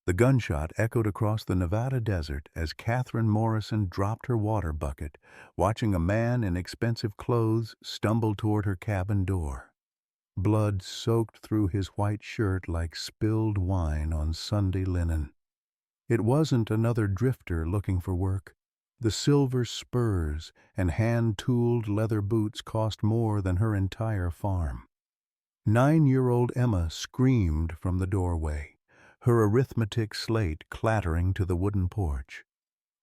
The gunshot echoed across the Nevada desert as Catherine Morrison dropped her water bucket, watching a man in expensive clothes stumble toward her cabin door. Blood soaked through his white shirt like spilled wine on Sunday linen. It wasn't another drifter looking for work. The silver spurs and hand-tooled leather boots cost more than her entire farm. 9-year-old Emma screamed from the doorway, her arithmetic slate clattering to the wooden porch.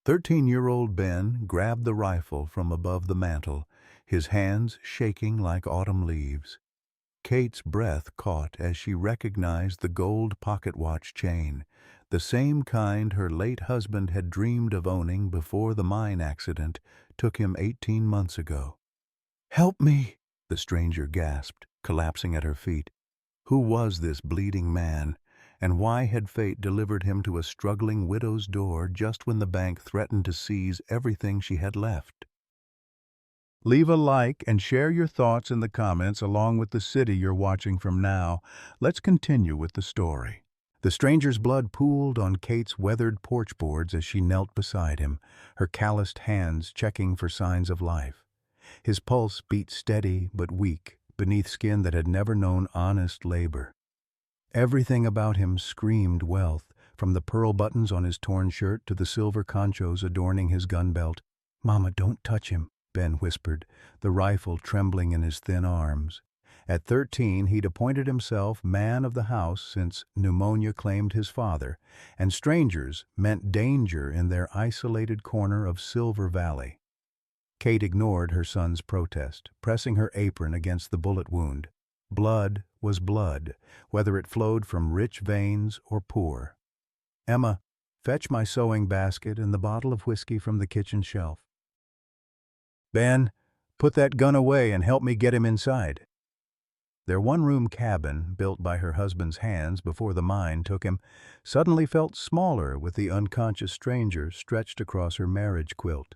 13-year-old Ben grabbed the rifle from above the mantel, his hands shaking like autumn leaves. Kate's breath caught as she recognized the gold pocket watch chain, the same kind her late husband had dreamed of owning before the mine accident took him 18 months ago. "Help me!" the stranger gasped, collapsing at her feet. Who was this bleeding man, and why had fate delivered him to a struggling widow's door just when the bank threatened to seize everything she had left? Leave a like and share your thoughts in the comments along with the city you're watching from now. Let's continue with the story. The stranger's blood pooled on Kate's weathered porch boards as she knelt beside him, her calloused hands checking for signs of life. His pulse beat steady but weak beneath skin that had never known honest labor. Everything about him screamed wealth, from the pearl buttons on his torn shirt to the silver conchos adorning his gun belt. "Mama, don't touch him," Ben whispered, the rifle trembling in his thin arms. At 13, he'd appointed himself man of the house since pneumonia claimed his father, and strangers meant danger in their isolated corner of Silver Valley. Kate ignored her son's protest, pressing her apron against the bullet wound. Blood was blood, whether it flowed from rich veins or poor. "Emma, fetch my sewing basket and the bottle of whiskey from the kitchen shelf." "Ben, put that gun away and help me get him inside." Their one-room cabin, built by her husband's hands before the mine took him, suddenly felt smaller with the unconscious stranger stretched across her marriage quilt.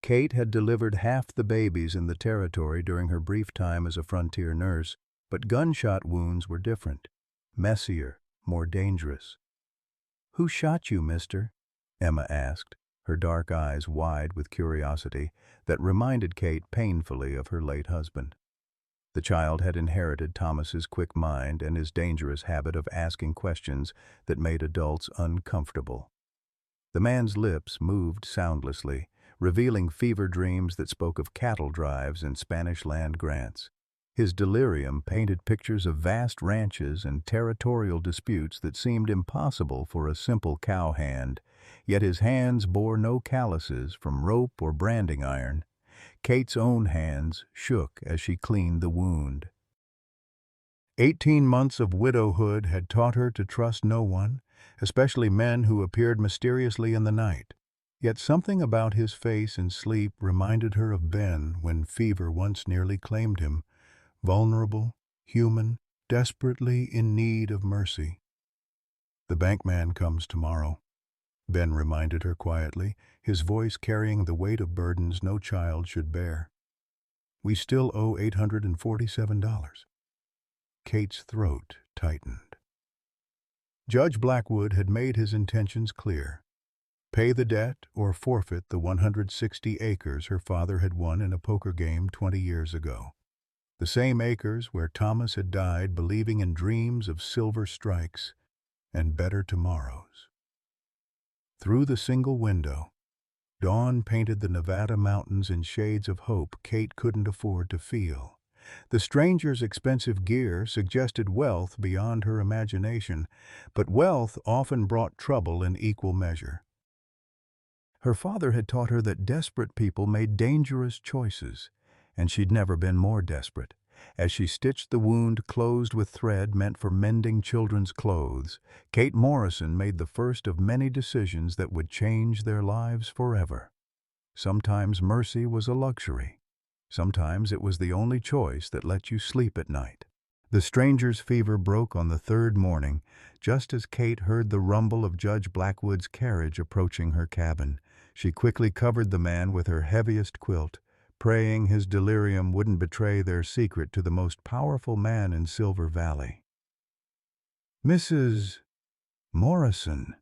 Kate had delivered half the babies in the territory during her brief time as a frontier nurse, but gunshot wounds were different, messier, more dangerous. "Who shot you, mister?" Emma asked, her dark eyes wide with curiosity that reminded Kate painfully of her late husband. The child had inherited Thomas's quick mind and his dangerous habit of asking questions that made adults uncomfortable. The man's lips moved soundlessly, revealing fever dreams that spoke of cattle drives and Spanish land grants. His delirium painted pictures of vast ranches and territorial disputes that seemed impossible for a simple cowhand, yet his hands bore no calluses from rope or branding iron. Kate's own hands shook as she cleaned the wound. 18 months of widowhood had taught her to trust no one, especially men who appeared mysteriously in the night. Yet something about his face in sleep reminded her of Ben when fever once nearly claimed him, vulnerable, human, desperately in need of mercy. "The bankman comes tomorrow," Ben reminded her quietly, his voice carrying the weight of burdens no child should bear. "We still owe $847. Kate's throat tightened. Judge Blackwood had made his intentions clear. Pay the debt or forfeit the 160 acres her father had won in a poker game 20 years ago. The same acres where Thomas had died believing in dreams of silver strikes and better tomorrows. Through the single window, dawn painted the Nevada mountains in shades of hope Kate couldn't afford to feel. The stranger's expensive gear suggested wealth beyond her imagination, but wealth often brought trouble in equal measure. Her father had taught her that desperate people made dangerous choices, and she'd never been more desperate. As she stitched the wound closed with thread meant for mending children's clothes, Kate Morrison made the first of many decisions that would change their lives forever. Sometimes mercy was a luxury. Sometimes it was the only choice that let you sleep at night. The stranger's fever broke on the third morning, just as Kate heard the rumble of Judge Blackwood's carriage approaching her cabin. She quickly covered the man with her heaviest quilt, praying his delirium wouldn't betray their secret to the most powerful man in Silver Valley. "Mrs. Morrison.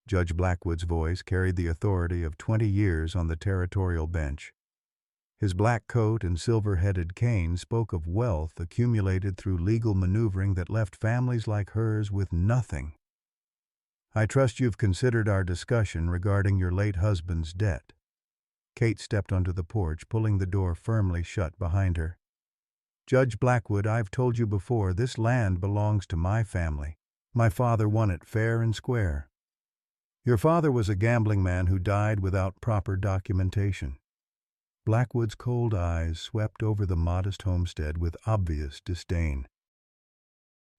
Judge Blackwood's voice carried the authority of 20 years on the territorial bench. His black coat and silver-headed cane spoke of wealth accumulated through legal maneuvering that left families like hers with nothing. I trust you've considered our discussion regarding your late husband's debt. Kate stepped onto the porch, pulling the door firmly shut behind her. Judge Blackwood, I've told you before, this land belongs to my family. My father won it fair and square. Your father was a gambling man who died without proper documentation. Blackwood's cold eyes swept over the modest homestead with obvious disdain.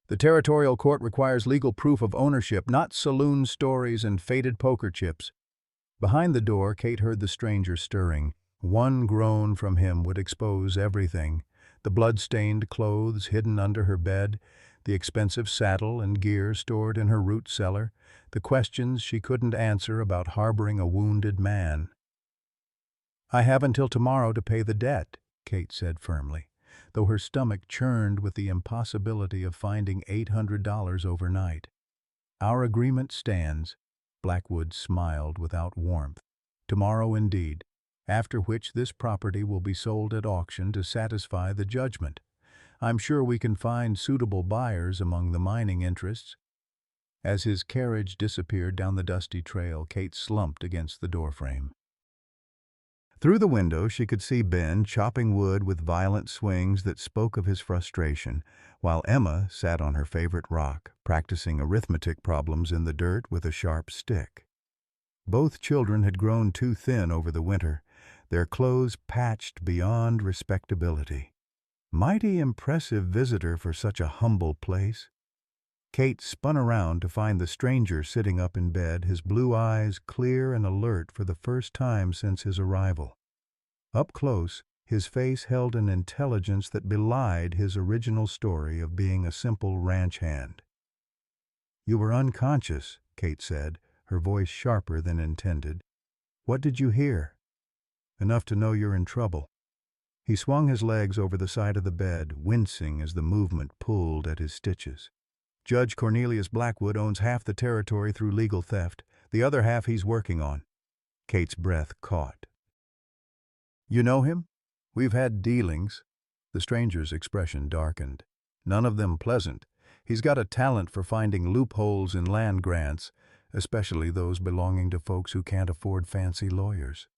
The territorial court requires legal proof of ownership, not saloon stories and faded poker chips. Behind the door, Kate heard the stranger stirring. One groan from him would expose everything. The blood-stained clothes hidden under her bed, the expensive saddle and gear stored in her root cellar, the questions she couldn't answer about harboring a wounded man. I have until tomorrow to pay the debt, Kate said firmly, though her stomach churned with the impossibility of finding $800 overnight. Our agreement stands. Blackwood smiled without warmth. Tomorrow indeed, after which this property will be sold at auction to satisfy the judgment. I'm sure we can find suitable buyers among the mining interests. As his carriage disappeared down the dusty trail, Kate slumped against the doorframe. Through the window, she could see Ben chopping wood with violent swings that spoke of his frustration, while Emma sat on her favorite rock, practicing arithmetic problems in the dirt with a sharp stick. Both children had grown too thin over the winter, their clothes patched beyond respectability. Mighty impressive visitor for such a humble place. Kate spun around to find the stranger sitting up in bed, his blue eyes clear and alert for the first time since his arrival. Up close, his face held an intelligence that belied his original story of being a simple ranch hand. "You were unconscious," Kate said, her voice sharper than intended. "What did you hear?" "Enough to know you're in trouble." He swung his legs over the side of the bed, wincing as the movement pulled at his stitches. "Judge Cornelius Blackwood owns half the territory through legal theft. The other half he's working on." Kate's breath caught. "You know him?" "We've had dealings." The stranger's expression darkened. "None of them pleasant. He's got a talent for finding loopholes in land grants, especially those belonging to folks who can't afford fancy lawyers."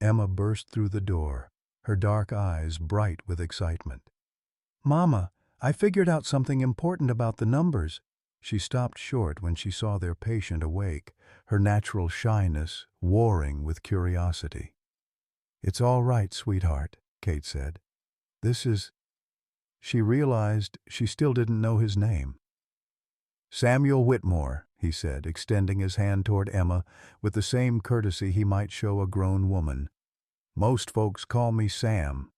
Emma burst through the door, her dark eyes bright with excitement. "Mama, I figured out something important about the numbers." She stopped short when she saw their patient awake, her natural shyness warring with curiosity. "It's all right, sweetheart," Kate said. "This is—" She realized she still didn't know his name. "Samuel Whitmore," he said, extending his hand toward Emma with the same courtesy he might show a grown woman. "Most folks call me Sam,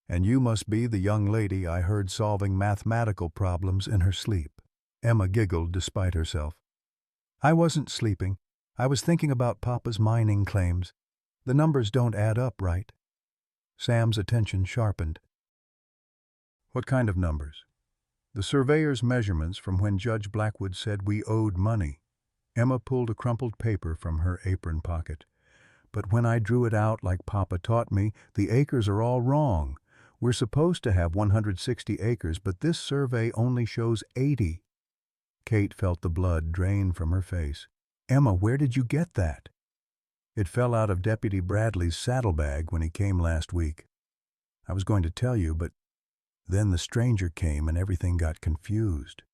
and you must be the young lady I heard solving mathematical problems in her sleep." Emma giggled despite herself. "I wasn't sleeping. I was thinking about Papa's mining claims. The numbers don't add up right." Sam's attention sharpened. "What kind of numbers?" "The surveyor's measurements from when Judge Blackwood said we owed money." Emma pulled a crumpled paper from her apron pocket. "But when I drew it out like Papa taught me, the acres are all wrong. We're supposed to have 160 acres, but this survey only shows 80. Kate felt the blood drain from her face. "Emma, where did you get that?" "It fell out of Deputy Bradley's saddlebag when he came last week. I was going to tell you, but then the stranger came and everything got confused."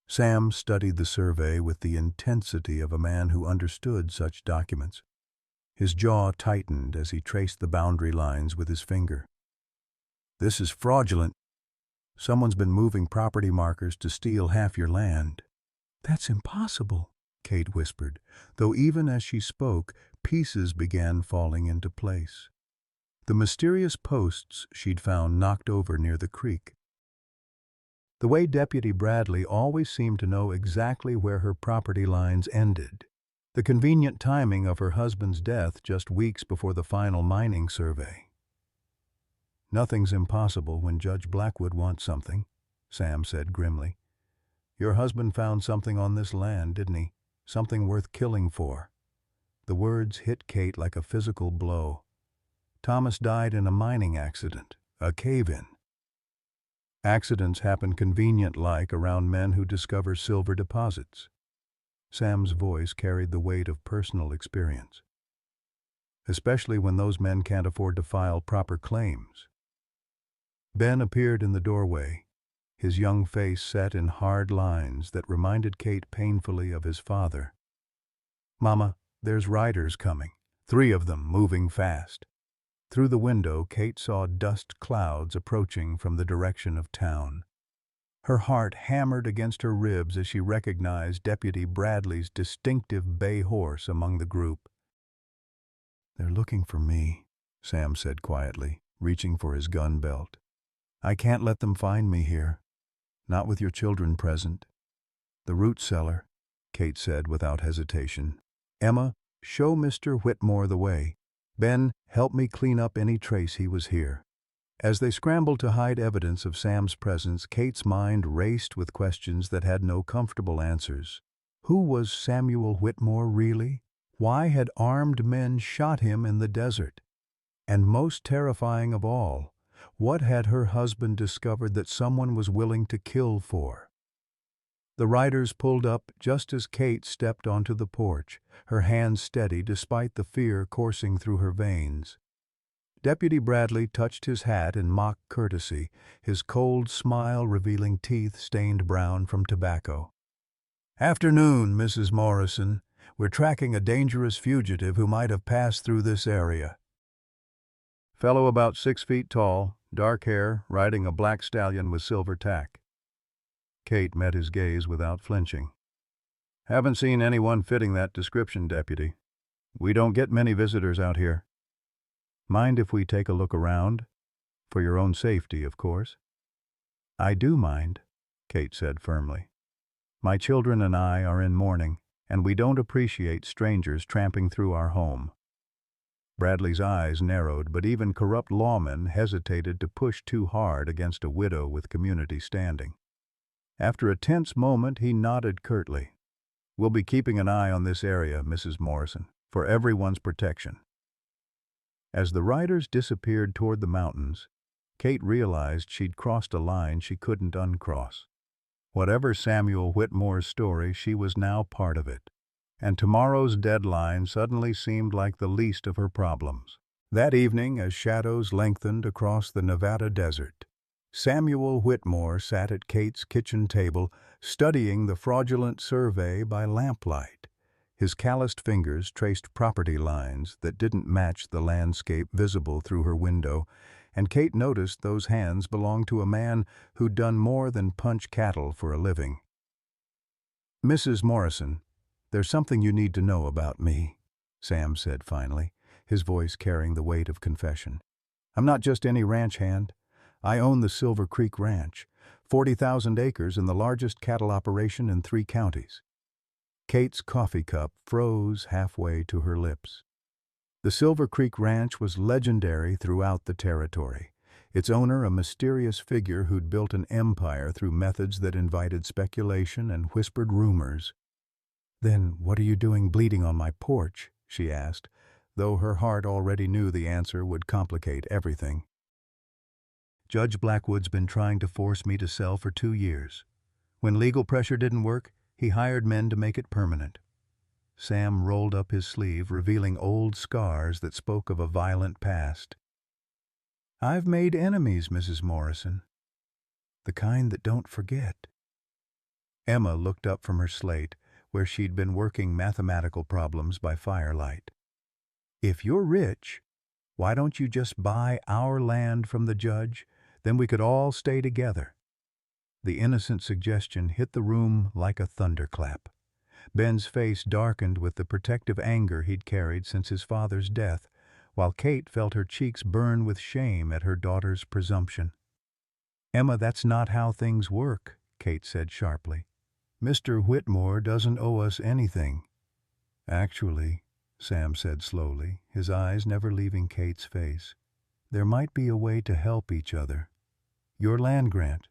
Sam studied the survey with the intensity of a man who understood such documents. His jaw tightened as he traced the boundary lines with his finger. "This is fraudulent. Someone's been moving property markers to steal half your land." "That's impossible," Kate whispered, though even as she spoke, pieces began falling into place. The mysterious posts she'd found knocked over near the creek. The way Deputy Bradley always seemed to know exactly where her property lines ended. The convenient timing of her husband's death just weeks before the final mining survey. "Nothing's impossible when Judge Blackwood wants something," Sam said grimly. Your husband found something on this land, didn't he? Something worth killing for." The words hit Kate like a physical blow. Thomas died in a mining accident, a cave-in. Accidents happen convenient-like around men who discover silver deposits. Sam's voice carried the weight of personal experience, especially when those men can't afford to file proper claims. Ben appeared in the doorway, his young face set in hard lines that reminded Kate painfully of his father. "Mama, there's riders coming, 3 of them moving fast." Through the window, Kate saw dust clouds approaching from the direction of town. Her heart hammered against her ribs as she recognized Deputy Bradley's distinctive bay horse among the group. "They're looking for me," Sam said quietly, reaching for his gun belt. "I can't let them find me here. Not with your children present." "The root cellar," Kate said without hesitation. "Emma, show Mr. Whitmore the way. Ben, help me clean up any trace he was here." As they scrambled to hide evidence of Sam's presence, Kate's mind raced with questions that had no comfortable answers. Who was Samuel Whitmore really? Why had armed men shot him in the desert? And most terrifying of all, what had her husband discovered that someone was willing to kill for? The riders pulled up just as Kate stepped onto the porch, her hands steady despite the fear coursing through her veins. Deputy Bradley touched his hat in mock courtesy, his cold smile revealing teeth stained brown from tobacco. "Afternoon, Mrs. Morrison. We're tracking a dangerous fugitive who might have passed through this area." Fellow about 6 feet tall, dark hair, riding a black stallion with silver tack. Kate met his gaze without flinching. "Haven't seen anyone fitting that description, Deputy. We don't get many visitors out here." "Mind if we take a look around? For your own safety, of course." "I do mind," Kate said firmly. "My children and I are in mourning, and we don't appreciate strangers tramping through our home." Bradley's eyes narrowed, but even corrupt lawmen hesitated to push too hard against a widow with community standing. After a tense moment, he nodded curtly. "We'll be keeping an eye on this area, Mrs. Morrison, for everyone's protection." As the riders disappeared toward the mountains, Kate realized she'd crossed a line she couldn't uncross. Whatever Samuel Whitmore's story, she was now part of it. And tomorrow's deadline suddenly seemed like the least of her problems. That evening, as shadows lengthened across the Nevada desert, Samuel Whitmore sat at Kate's kitchen table, studying the fraudulent survey by lamplight. His calloused fingers traced property lines that didn't match the landscape visible through her window, and Kate noticed those hands belonged to a man who'd done more than punch cattle for a living. "Mrs. Morrison, there's something you need to know about me," Sam said finally, his voice carrying the weight of confession. "I'm not just any ranch hand. I own the Silver Creek Ranch, 40,000 acres and the largest cattle operation in 3 counties. Kate's coffee cup froze halfway to her lips. The Silver Creek Ranch was legendary throughout the territory, its owner a mysterious figure who'd built an empire through methods that invited speculation and whispered rumors. "Then what are you doing bleeding on my porch?" she asked, though her heart already knew the answer would complicate everything. "Judge Blackwood's been trying to force me to sell for 2 years. When legal pressure didn't work, he hired men to make it permanent." Sam rolled up his sleeve, revealing old scars that spoke of a violent past. "I've made enemies, Mrs. Morrison. The kind that don't forget." Emma looked up from her slate, where she'd been working mathematical problems by firelight. "If you're rich, why don't you just buy our land from the judge? Then we could all stay together." The innocent suggestion hit the room like a thunderclap. Ben's face darkened with the protective anger he'd carried since his father's death, while Kate felt her cheeks burn with shame at her daughter's presumption. "Emma, that's not how things work," Kate said sharply. "Mr. Whitmore doesn't owe us anything." "Actually," Sam said slowly, his eyes never leaving Kate's face, "there might be a way to help each other. Your land grant.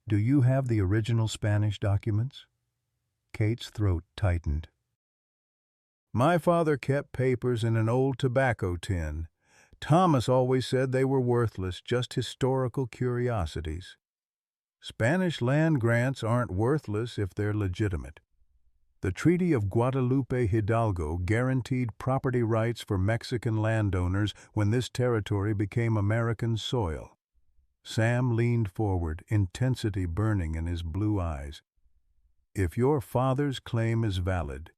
Do you have the original Spanish documents? Kate's throat tightened. My father kept papers in an old tobacco tin. Thomas always said they were worthless, just historical curiosities. Spanish land grants aren't worthless if they're legitimate. The Treaty of Guadalupe Hidalgo guaranteed property rights for Mexican landowners when this territory became American soil. Sam leaned forward, intensity burning in his blue eyes. If your father's claim is valid,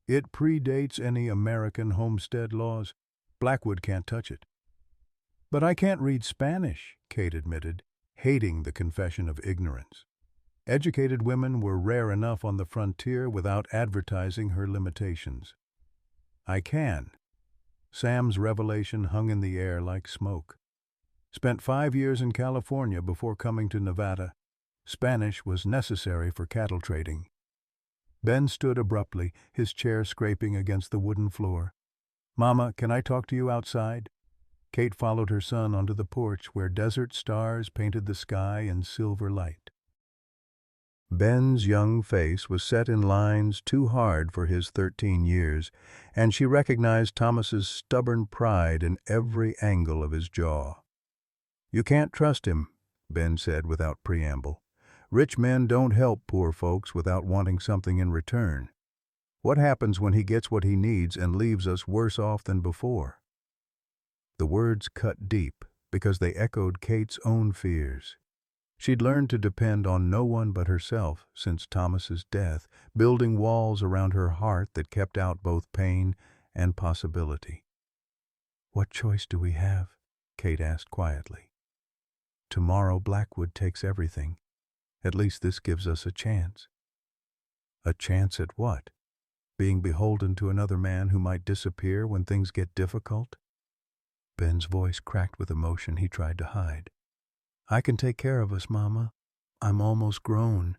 it predates any American homestead laws. Blackwood can't touch it. But I can't read Spanish, Kate admitted, hating the confession of ignorance. Educated women were rare enough on the frontier without advertising her limitations. I can. Sam's revelation hung in the air like smoke. Spent 5 years in California before coming to Nevada. Spanish was necessary for cattle trading. Ben stood abruptly, his chair scraping against the wooden floor. Mama, can I talk to you outside? Kate followed her son onto the porch where desert stars painted the sky in silver light. Ben's young face was set in lines too hard for his 13 years, and she recognized Thomas's stubborn pride in every angle of his jaw. You can't trust him, Ben said without preamble. Rich men don't help poor folks without wanting something in return. What happens when he gets what he needs and leaves us worse off than before? The words cut deep because they echoed Kate's own fears. She'd learned to depend on no one but herself since Thomas's death, building walls around her heart that kept out both pain and possibility. What choice do we have? Kate asked quietly. Tomorrow Blackwood takes everything. At least this gives us a chance. A chance at what? Being beholden to another man who might disappear when things get difficult? Ben's voice cracked with emotion he tried to hide. I can take care of us, Mama. I'm almost grown.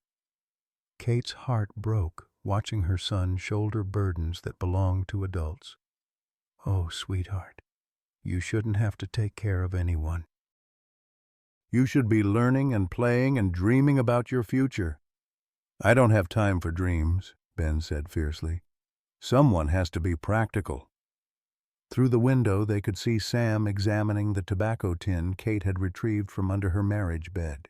Kate's heart broke, watching her son shoulder burdens that belonged to adults. Oh, sweetheart, you shouldn't have to take care of anyone. You should be learning and playing and dreaming about your future. I don't have time for dreams, Ben said fiercely. Someone has to be practical. Through the window they could see Sam examining the tobacco tin Kate had retrieved from under her marriage bed.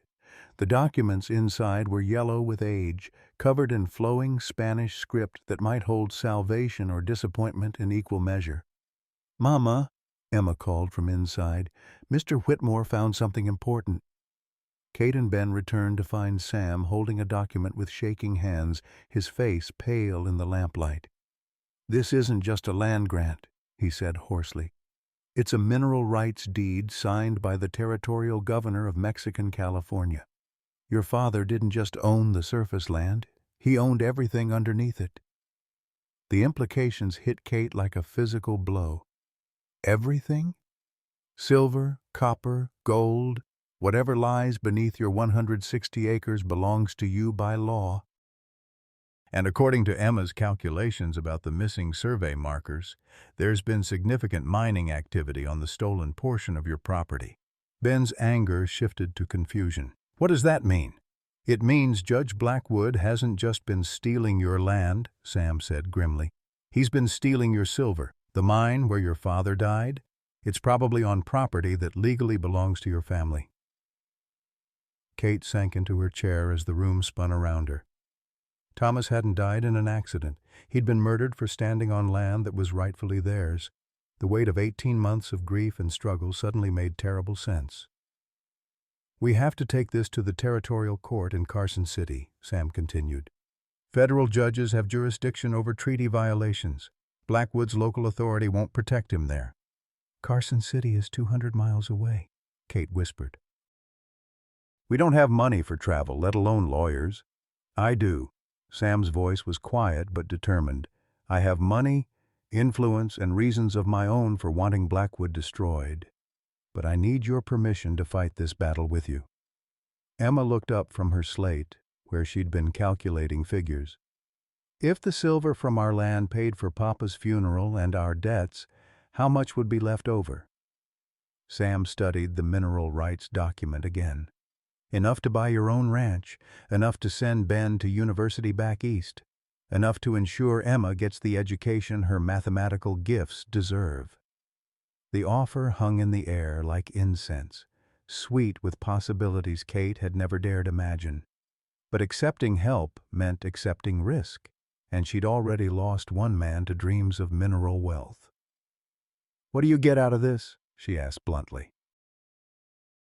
The documents inside were yellow with age, covered in flowing Spanish script that might hold salvation or disappointment in equal measure. Mama, Emma called from inside, Mr. Whitmore found something important. Kate and Ben returned to find Sam holding a document with shaking hands, his face pale in the lamplight. This isn't just a land grant, he said hoarsely. It's a mineral rights deed signed by the territorial governor of Mexican California. Your father didn't just own the surface land, he owned everything underneath it. The implications hit Kate like a physical blow. Everything? Silver, copper, gold, whatever lies beneath your 160 acres belongs to you by law. And according to Emma's calculations about the missing survey markers, there's been significant mining activity on the stolen portion of your property. Ben's anger shifted to confusion. What does that mean? It means Judge Blackwood hasn't just been stealing your land, Sam said grimly. He's been stealing your silver, the mine where your father died. It's probably on property that legally belongs to your family. Kate sank into her chair as the room spun around her. Thomas hadn't died in an accident. He'd been murdered for standing on land that was rightfully theirs. The weight of 18 months of grief and struggle suddenly made terrible sense. We have to take this to the territorial court in Carson City, Sam continued. Federal judges have jurisdiction over treaty violations. Blackwood's local authority won't protect him there. Carson City is 200 miles away, Kate whispered. We don't have money for travel, let alone lawyers. I do. Sam's voice was quiet but determined. I have money, influence, and reasons of my own for wanting Blackwood destroyed. But I need your permission to fight this battle with you. Emma looked up from her slate, where she'd been calculating figures. If the silver from our land paid for Papa's funeral and our debts, how much would be left over? Sam studied the mineral rights document again. Enough to buy your own ranch, enough to send Ben to university back east, enough to ensure Emma gets the education her mathematical gifts deserve. The offer hung in the air like incense, sweet with possibilities Kate had never dared imagine. But accepting help meant accepting risk, and she'd already lost one man to dreams of mineral wealth. "What do you get out of this?" she asked bluntly.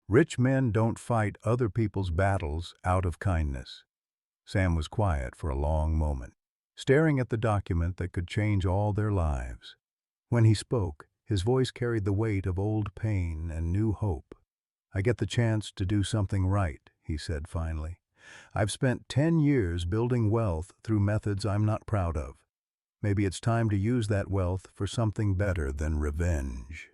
"Rich men don't fight other people's battles out of kindness." Sam was quiet for a long moment, staring at the document that could change all their lives. When he spoke, his voice carried the weight of old pain and new hope. "I get the chance to do something right," he said finally. "I've spent 10 years building wealth through methods I'm not proud of. Maybe it's time to use that wealth for something better than revenge."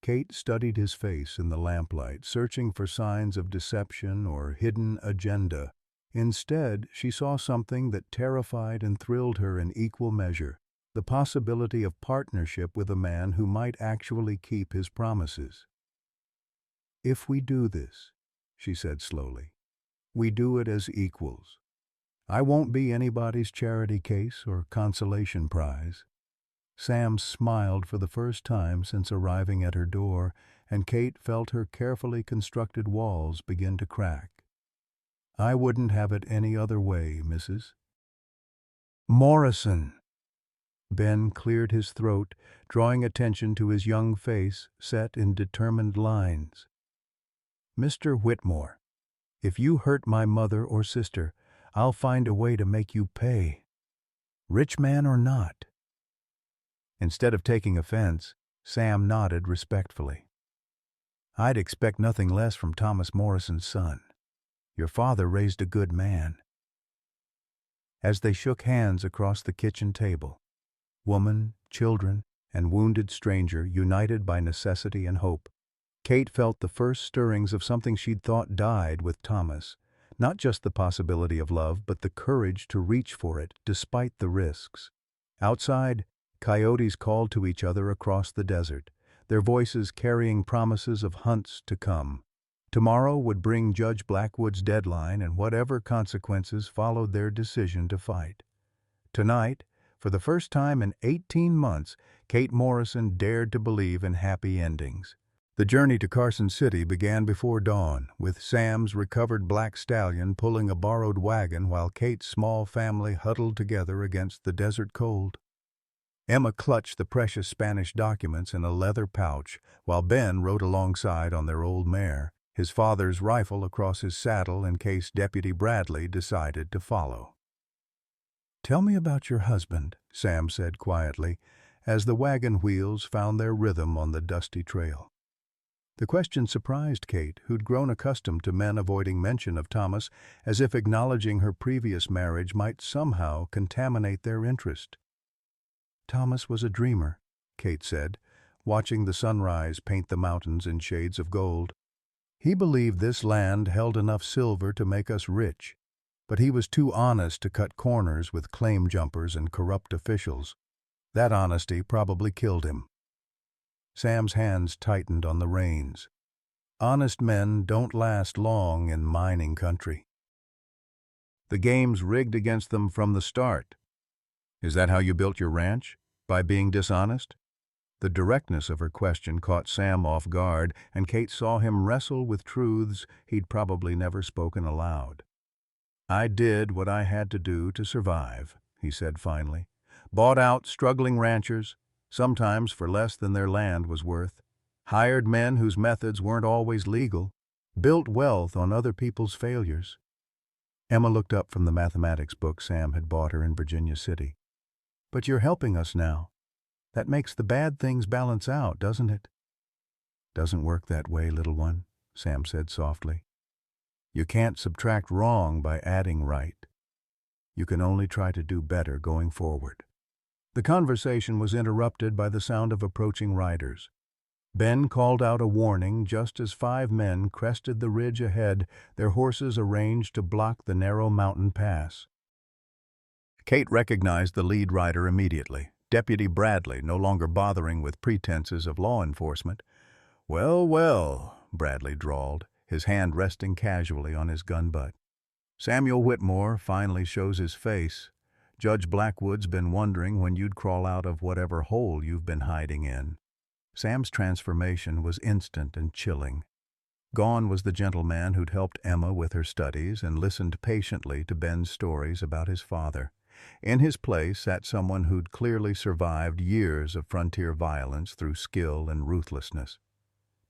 Kate studied his face in the lamplight, searching for signs of deception or hidden agenda. Instead, she saw something that terrified and thrilled her in equal measure: the possibility of partnership with a man who might actually keep his promises. "If we do this," she said slowly, "we do it as equals. I won't be anybody's charity case or consolation prize." Sam smiled for the first time since arriving at her door, and Kate felt her carefully constructed walls begin to crack. "I wouldn't have it any other way, Mrs. Morrison." Ben cleared his throat, drawing attention to his young face set in determined lines. "Mr. Whitmore, if you hurt my mother or sister, I'll find a way to make you pay. Rich man or not." Instead of taking offense, Sam nodded respectfully. "I'd expect nothing less from Thomas Morrison's son. Your father raised a good man." As they shook hands across the kitchen table, woman, children, and wounded stranger united by necessity and hope, Kate felt the first stirrings of something she'd thought died with Thomas. Not just the possibility of love, but the courage to reach for it despite the risks. Outside, coyotes called to each other across the desert, their voices carrying promises of hunts to come. Tomorrow would bring Judge Blackwood's deadline and whatever consequences followed their decision to fight. Tonight, for the first time in 18 months, Kate Morrison dared to believe in happy endings. The journey to Carson City began before dawn, with Sam's recovered black stallion pulling a borrowed wagon while Kate's small family huddled together against the desert cold. Emma clutched the precious Spanish documents in a leather pouch, while Ben rode alongside on their old mare, his father's rifle across his saddle in case Deputy Bradley decided to follow. "Tell me about your husband," Sam said quietly, as the wagon wheels found their rhythm on the dusty trail. The question surprised Kate, who'd grown accustomed to men avoiding mention of Thomas, as if acknowledging her previous marriage might somehow contaminate their interest. "Thomas was a dreamer," Kate said, watching the sunrise paint the mountains in shades of gold. "He believed this land held enough silver to make us rich, but he was too honest to cut corners with claim jumpers and corrupt officials. That honesty probably killed him." Sam's hands tightened on the reins. Honest men don't last long in mining country. "The game's rigged against them from the start. Is that how you built your ranch? By being dishonest?" The directness of her question caught Sam off guard, and Kate saw him wrestle with truths he'd probably never spoken aloud. "I did what I had to do to survive," he said finally. "Bought out struggling ranchers, sometimes for less than their land was worth. Hired men whose methods weren't always legal. Built wealth on other people's failures." Emma looked up from the mathematics book Sam had bought her in Virginia City. "But you're helping us now. That makes the bad things balance out, doesn't it?" "Doesn't work that way, little one," Sam said softly. "You can't subtract wrong by adding right. You can only try to do better going forward." The conversation was interrupted by the sound of approaching riders. Ben called out a warning just as 5 men crested the ridge ahead, their horses arranged to block the narrow mountain pass. Kate recognized the lead rider immediately, Deputy Bradley, no longer bothering with pretenses of law enforcement. "Well, well," Bradley drawled, his hand resting casually on his gun butt. Samuel Whitmore finally shows his face. Judge Blackwood's been wondering when you'd crawl out of whatever hole you've been hiding in. Sam's transformation was instant and chilling. Gone was the gentleman who'd helped Emma with her studies and listened patiently to Ben's stories about his father. In his place sat someone who'd clearly survived years of frontier violence through skill and ruthlessness.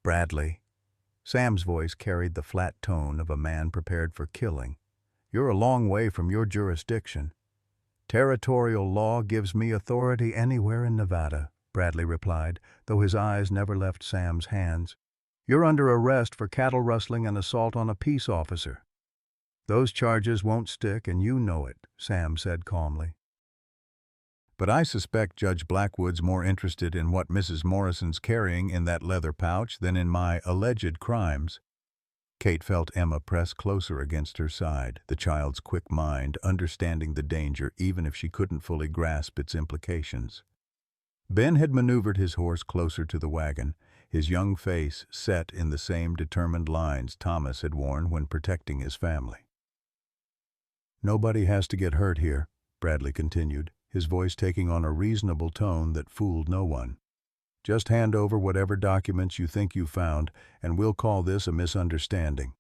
Bradley. Sam's voice carried the flat tone of a man prepared for killing. You're a long way from your jurisdiction. Territorial law gives me authority anywhere in Nevada, Bradley replied, though his eyes never left Sam's hands. You're under arrest for cattle rustling and assault on a peace officer. Those charges won't stick, and you know it, Sam said calmly. But I suspect Judge Blackwood's more interested in what Mrs. Morrison's carrying in that leather pouch than in my alleged crimes. Kate felt Emma press closer against her side, the child's quick mind understanding the danger even if she couldn't fully grasp its implications. Ben had maneuvered his horse closer to the wagon, his young face set in the same determined lines Thomas had worn when protecting his family. Nobody has to get hurt here, Bradley continued, his voice taking on a reasonable tone that fooled no one. Just hand over whatever documents you think you found, and we'll call this a misunderstanding.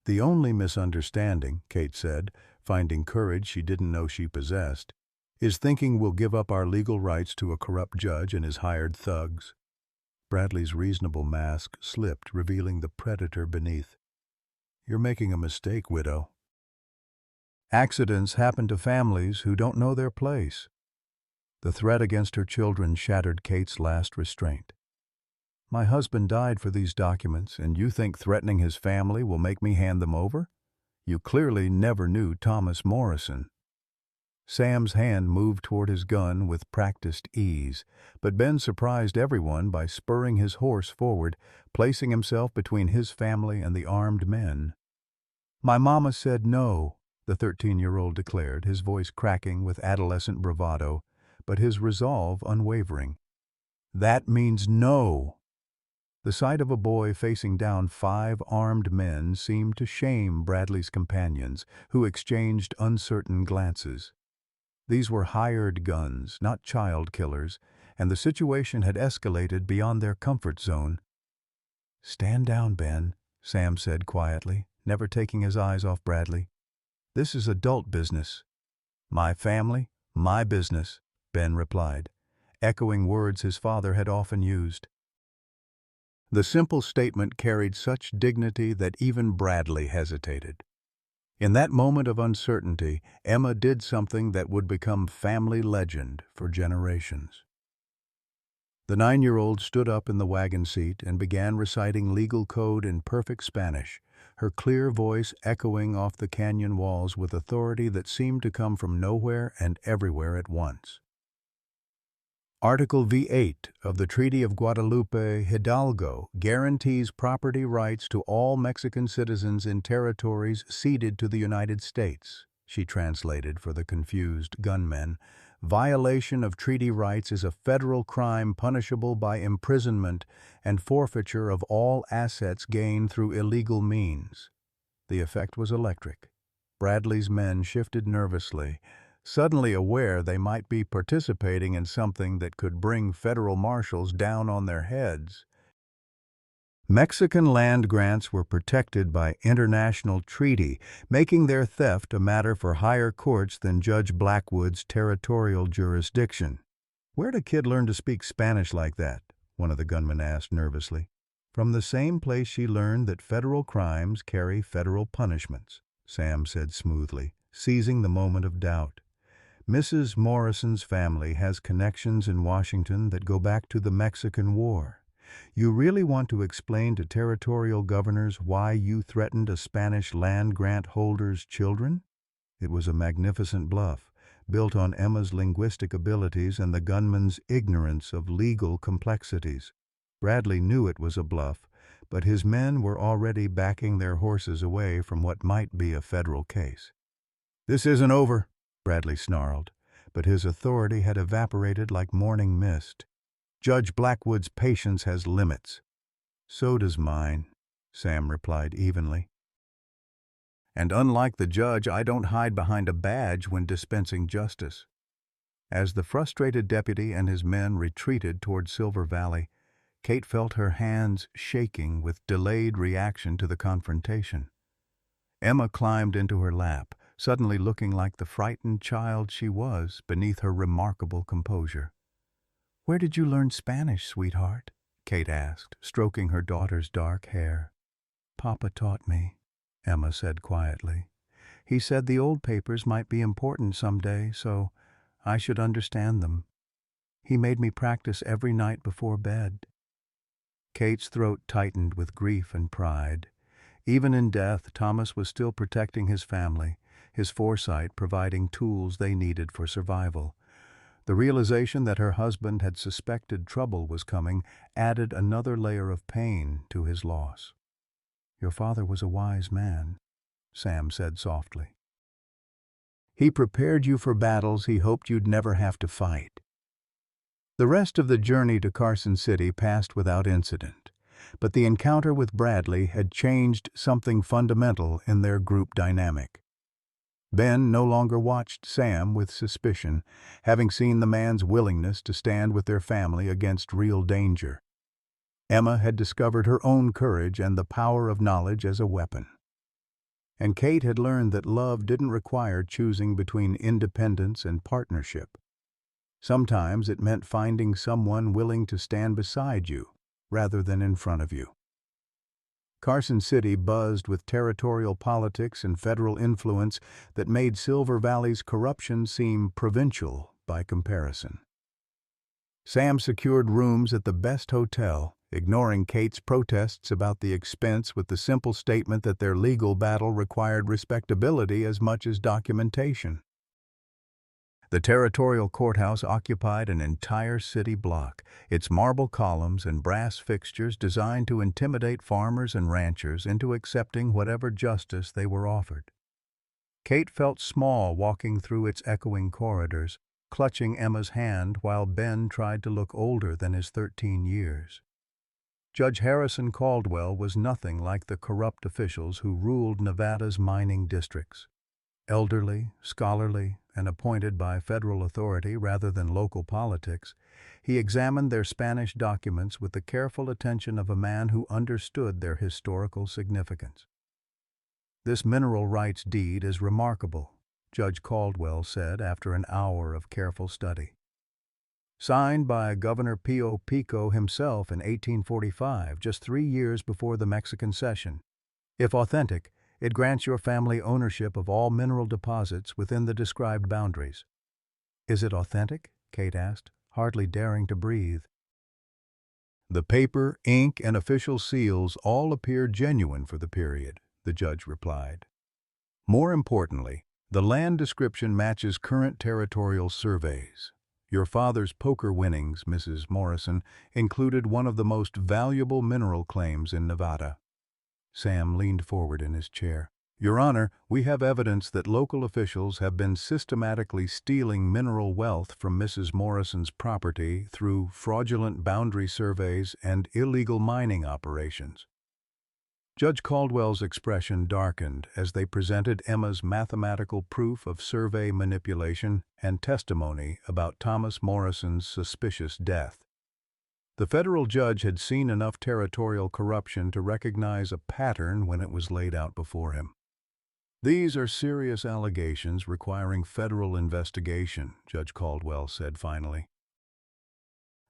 The only misunderstanding, Kate said, finding courage she didn't know she possessed, is thinking we'll give up our legal rights to a corrupt judge and his hired thugs. Bradley's reasonable mask slipped, revealing the predator beneath. You're making a mistake, widow. Accidents happen to families who don't know their place. The threat against her children shattered Kate's last restraint. My husband died for these documents, and you think threatening his family will make me hand them over? You clearly never knew Thomas Morrison. Sam's hand moved toward his gun with practiced ease, but Ben surprised everyone by spurring his horse forward, placing himself between his family and the armed men. My mama said no, the 13-year-old declared, his voice cracking with adolescent bravado, but his resolve unwavering. That means no. The sight of a boy facing down 5 armed men seemed to shame Bradley's companions, who exchanged uncertain glances. These were hired guns, not child killers, and the situation had escalated beyond their comfort zone. Stand down, Ben, Sam said quietly, never taking his eyes off Bradley. This is adult business. My family, my business, Ben replied, echoing words his father had often used. The simple statement carried such dignity that even Bradley hesitated. In that moment of uncertainty, Emma did something that would become family legend for generations. The 9-year-old stood up in the wagon seat and began reciting legal code in perfect Spanish, her clear voice echoing off the canyon walls with authority that seemed to come from nowhere and everywhere at once. Article V8 of the Treaty of Guadalupe Hidalgo guarantees property rights to all Mexican citizens in territories ceded to the United States, she translated for the confused gunmen. Violation of treaty rights is a federal crime punishable by imprisonment and forfeiture of all assets gained through illegal means. The effect was electric. Bradley's men shifted nervously, suddenly aware they might be participating in something that could bring federal marshals down on their heads. Mexican land grants were protected by international treaty, making their theft a matter for higher courts than Judge Blackwood's territorial jurisdiction. Where'd a kid learn to speak Spanish like that? One of the gunmen asked nervously. From the same place she learned that federal crimes carry federal punishments, Sam said smoothly, seizing the moment of doubt. Mrs. Morrison's family has connections in Washington that go back to the Mexican War. You really want to explain to territorial governors why you threatened a Spanish land grant holder's children? It was a magnificent bluff, built on Emma's linguistic abilities and the gunman's ignorance of legal complexities. Bradley knew it was a bluff, but his men were already backing their horses away from what might be a federal case. This isn't over, Bradley snarled, but his authority had evaporated like morning mist. Judge Blackwood's patience has limits. So does mine. Sam replied evenly. And unlike the judge, I don't hide behind a badge when dispensing justice. As the frustrated deputy and his men retreated toward Silver Valley, Kate felt her hands shaking with delayed reaction to the confrontation. Emma climbed into her lap, suddenly looking like the frightened child she was beneath her remarkable composure. "Where did you learn Spanish, sweetheart?" Kate asked, stroking her daughter's dark hair. "Papa taught me," Emma said quietly. "He said the old papers might be important someday, so I should understand them. He made me practice every night before bed." Kate's throat tightened with grief and pride. Even in death, Thomas was still protecting his family, his foresight providing tools they needed for survival. The realization that her husband had suspected trouble was coming added another layer of pain to his loss. "Your father was a wise man," Sam said softly. "He prepared you for battles he hoped you'd never have to fight." The rest of the journey to Carson City passed without incident, but the encounter with Bradley had changed something fundamental in their group dynamic. Ben no longer watched Sam with suspicion, having seen the man's willingness to stand with their family against real danger. Emma had discovered her own courage and the power of knowledge as a weapon. And Kate had learned that love didn't require choosing between independence and partnership. Sometimes it meant finding someone willing to stand beside you rather than in front of you. Carson City buzzed with territorial politics and federal influence that made Silver Valley's corruption seem provincial by comparison. Sam secured rooms at the best hotel, ignoring Kate's protests about the expense with the simple statement that their legal battle required respectability as much as documentation. The territorial courthouse occupied an entire city block, its marble columns and brass fixtures designed to intimidate farmers and ranchers into accepting whatever justice they were offered. Kate felt small walking through its echoing corridors, clutching Emma's hand while Ben tried to look older than his 13 years. Judge Harrison Caldwell was nothing like the corrupt officials who ruled Nevada's mining districts. Elderly, scholarly, and appointed by federal authority rather than local politics, he examined their Spanish documents with the careful attention of a man who understood their historical significance. "This mineral rights deed is remarkable," Judge Caldwell said after an hour of careful study. "Signed by Governor Pio Pico himself in 1845, just 3 years before the Mexican Cession. If authentic, it grants your family ownership of all mineral deposits within the described boundaries." "Is it authentic?" Kate asked, hardly daring to breathe. "The paper, ink, and official seals all appear genuine for the period," the judge replied. "More importantly, the land description matches current territorial surveys. Your father's poker winnings, Mrs. Morrison, included one of the most valuable mineral claims in Nevada." Sam leaned forward in his chair. "Your Honor, we have evidence that local officials have been systematically stealing mineral wealth from Mrs. Morrison's property through fraudulent boundary surveys and illegal mining operations." Judge Caldwell's expression darkened as they presented Emma's mathematical proof of survey manipulation and testimony about Thomas Morrison's suspicious death. The federal judge had seen enough territorial corruption to recognize a pattern when it was laid out before him. "These are serious allegations requiring federal investigation," Judge Caldwell said finally.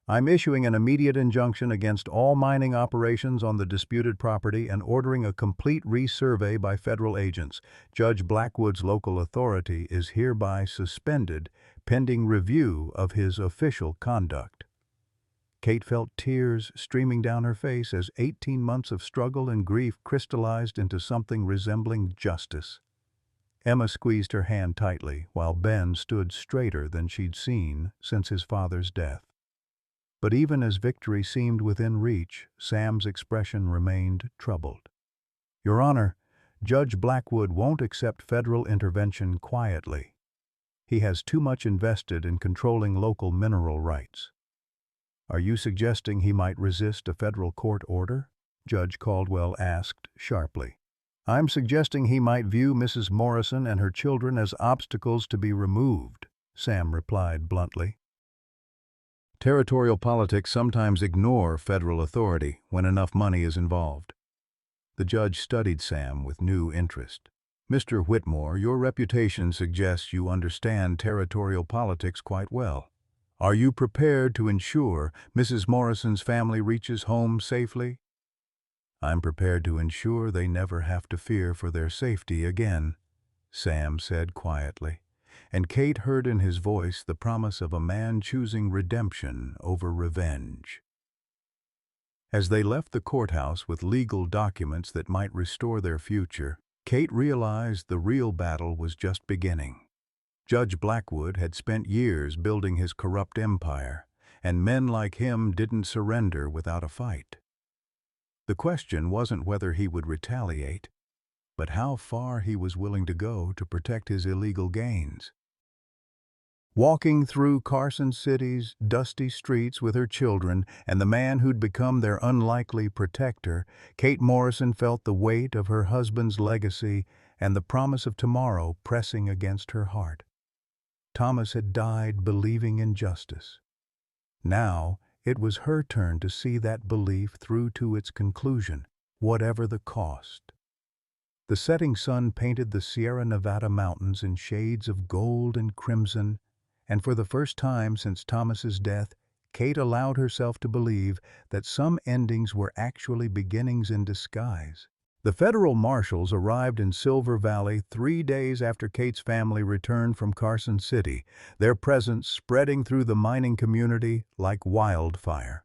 "I'm issuing an immediate injunction against all mining operations on the disputed property and ordering a complete resurvey by federal agents. Judge Blackwood's local authority is hereby suspended pending review of his official conduct." Kate felt tears streaming down her face as 18 months of struggle and grief crystallized into something resembling justice. Emma squeezed her hand tightly while Ben stood straighter than she'd seen since his father's death. But even as victory seemed within reach, Sam's expression remained troubled. "Your Honor, Judge Blackwood won't accept federal intervention quietly. He has too much invested in controlling local mineral rights." "Are you suggesting he might resist a federal court order?" Judge Caldwell asked sharply. I'm suggesting he might view Mrs. Morrison and her children as obstacles to be removed, Sam replied bluntly. Territorial politics sometimes ignore federal authority when enough money is involved. The judge studied Sam with new interest. Mr. Whitmore, your reputation suggests you understand territorial politics quite well. Are you prepared to ensure Mrs. Morrison's family reaches home safely? I'm prepared to ensure they never have to fear for their safety again, Sam said quietly, and Kate heard in his voice the promise of a man choosing redemption over revenge. As they left the courthouse with legal documents that might restore their future, Kate realized the real battle was just beginning. Judge Blackwood had spent years building his corrupt empire, and men like him didn't surrender without a fight. The question wasn't whether he would retaliate, but how far he was willing to go to protect his illegal gains. Walking through Carson City's dusty streets with her children and the man who'd become their unlikely protector, Kate Morrison felt the weight of her husband's legacy and the promise of tomorrow pressing against her heart. Thomas had died believing in justice. Now, it was her turn to see that belief through to its conclusion, whatever the cost. The setting sun painted the Sierra Nevada mountains in shades of gold and crimson, and for the first time since Thomas's death, Kate allowed herself to believe that some endings were actually beginnings in disguise. The federal marshals arrived in Silver Valley 3 days after Kate's family returned from Carson City, their presence spreading through the mining community like wildfire.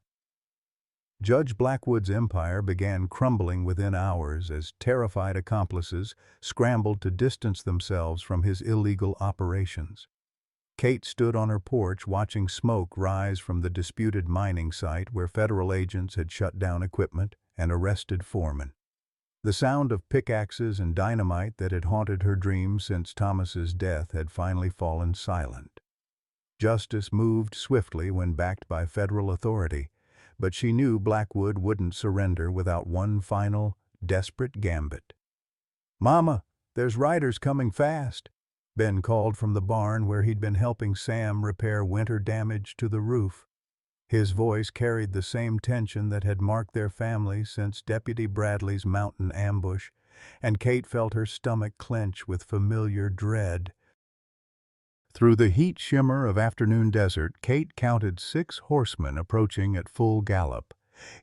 Judge Blackwood's empire began crumbling within hours as terrified accomplices scrambled to distance themselves from his illegal operations. Kate stood on her porch watching smoke rise from the disputed mining site where federal agents had shut down equipment and arrested foremen. The sound of pickaxes and dynamite that had haunted her dreams since Thomas's death had finally fallen silent. Justice moved swiftly when backed by federal authority, but she knew Blackwood wouldn't surrender without one final, desperate gambit. "Mama, there's riders coming fast," Ben called from the barn where he'd been helping Sam repair winter damage to the roof. His voice carried the same tension that had marked their family since Deputy Bradley's mountain ambush, and Kate felt her stomach clench with familiar dread. Through the heat shimmer of afternoon desert, Kate counted 6 horsemen approaching at full gallop.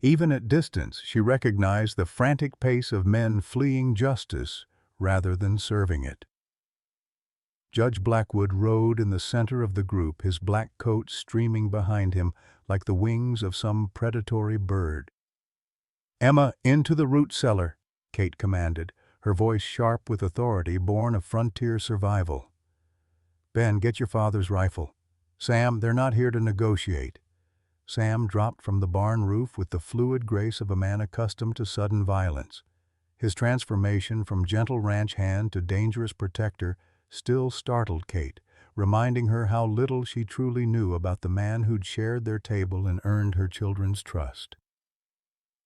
Even at distance, she recognized the frantic pace of men fleeing justice rather than serving it. Judge Blackwood rode in the center of the group, his black coat streaming behind him like the wings of some predatory bird. "Emma, into the root cellar," Kate commanded, her voice sharp with authority born of frontier survival. "Ben, get your father's rifle. Sam, they're not here to negotiate." Sam dropped from the barn roof with the fluid grace of a man accustomed to sudden violence. His transformation from gentle ranch hand to dangerous protector still startled Kate, reminding her how little she truly knew about the man who'd shared their table and earned her children's trust.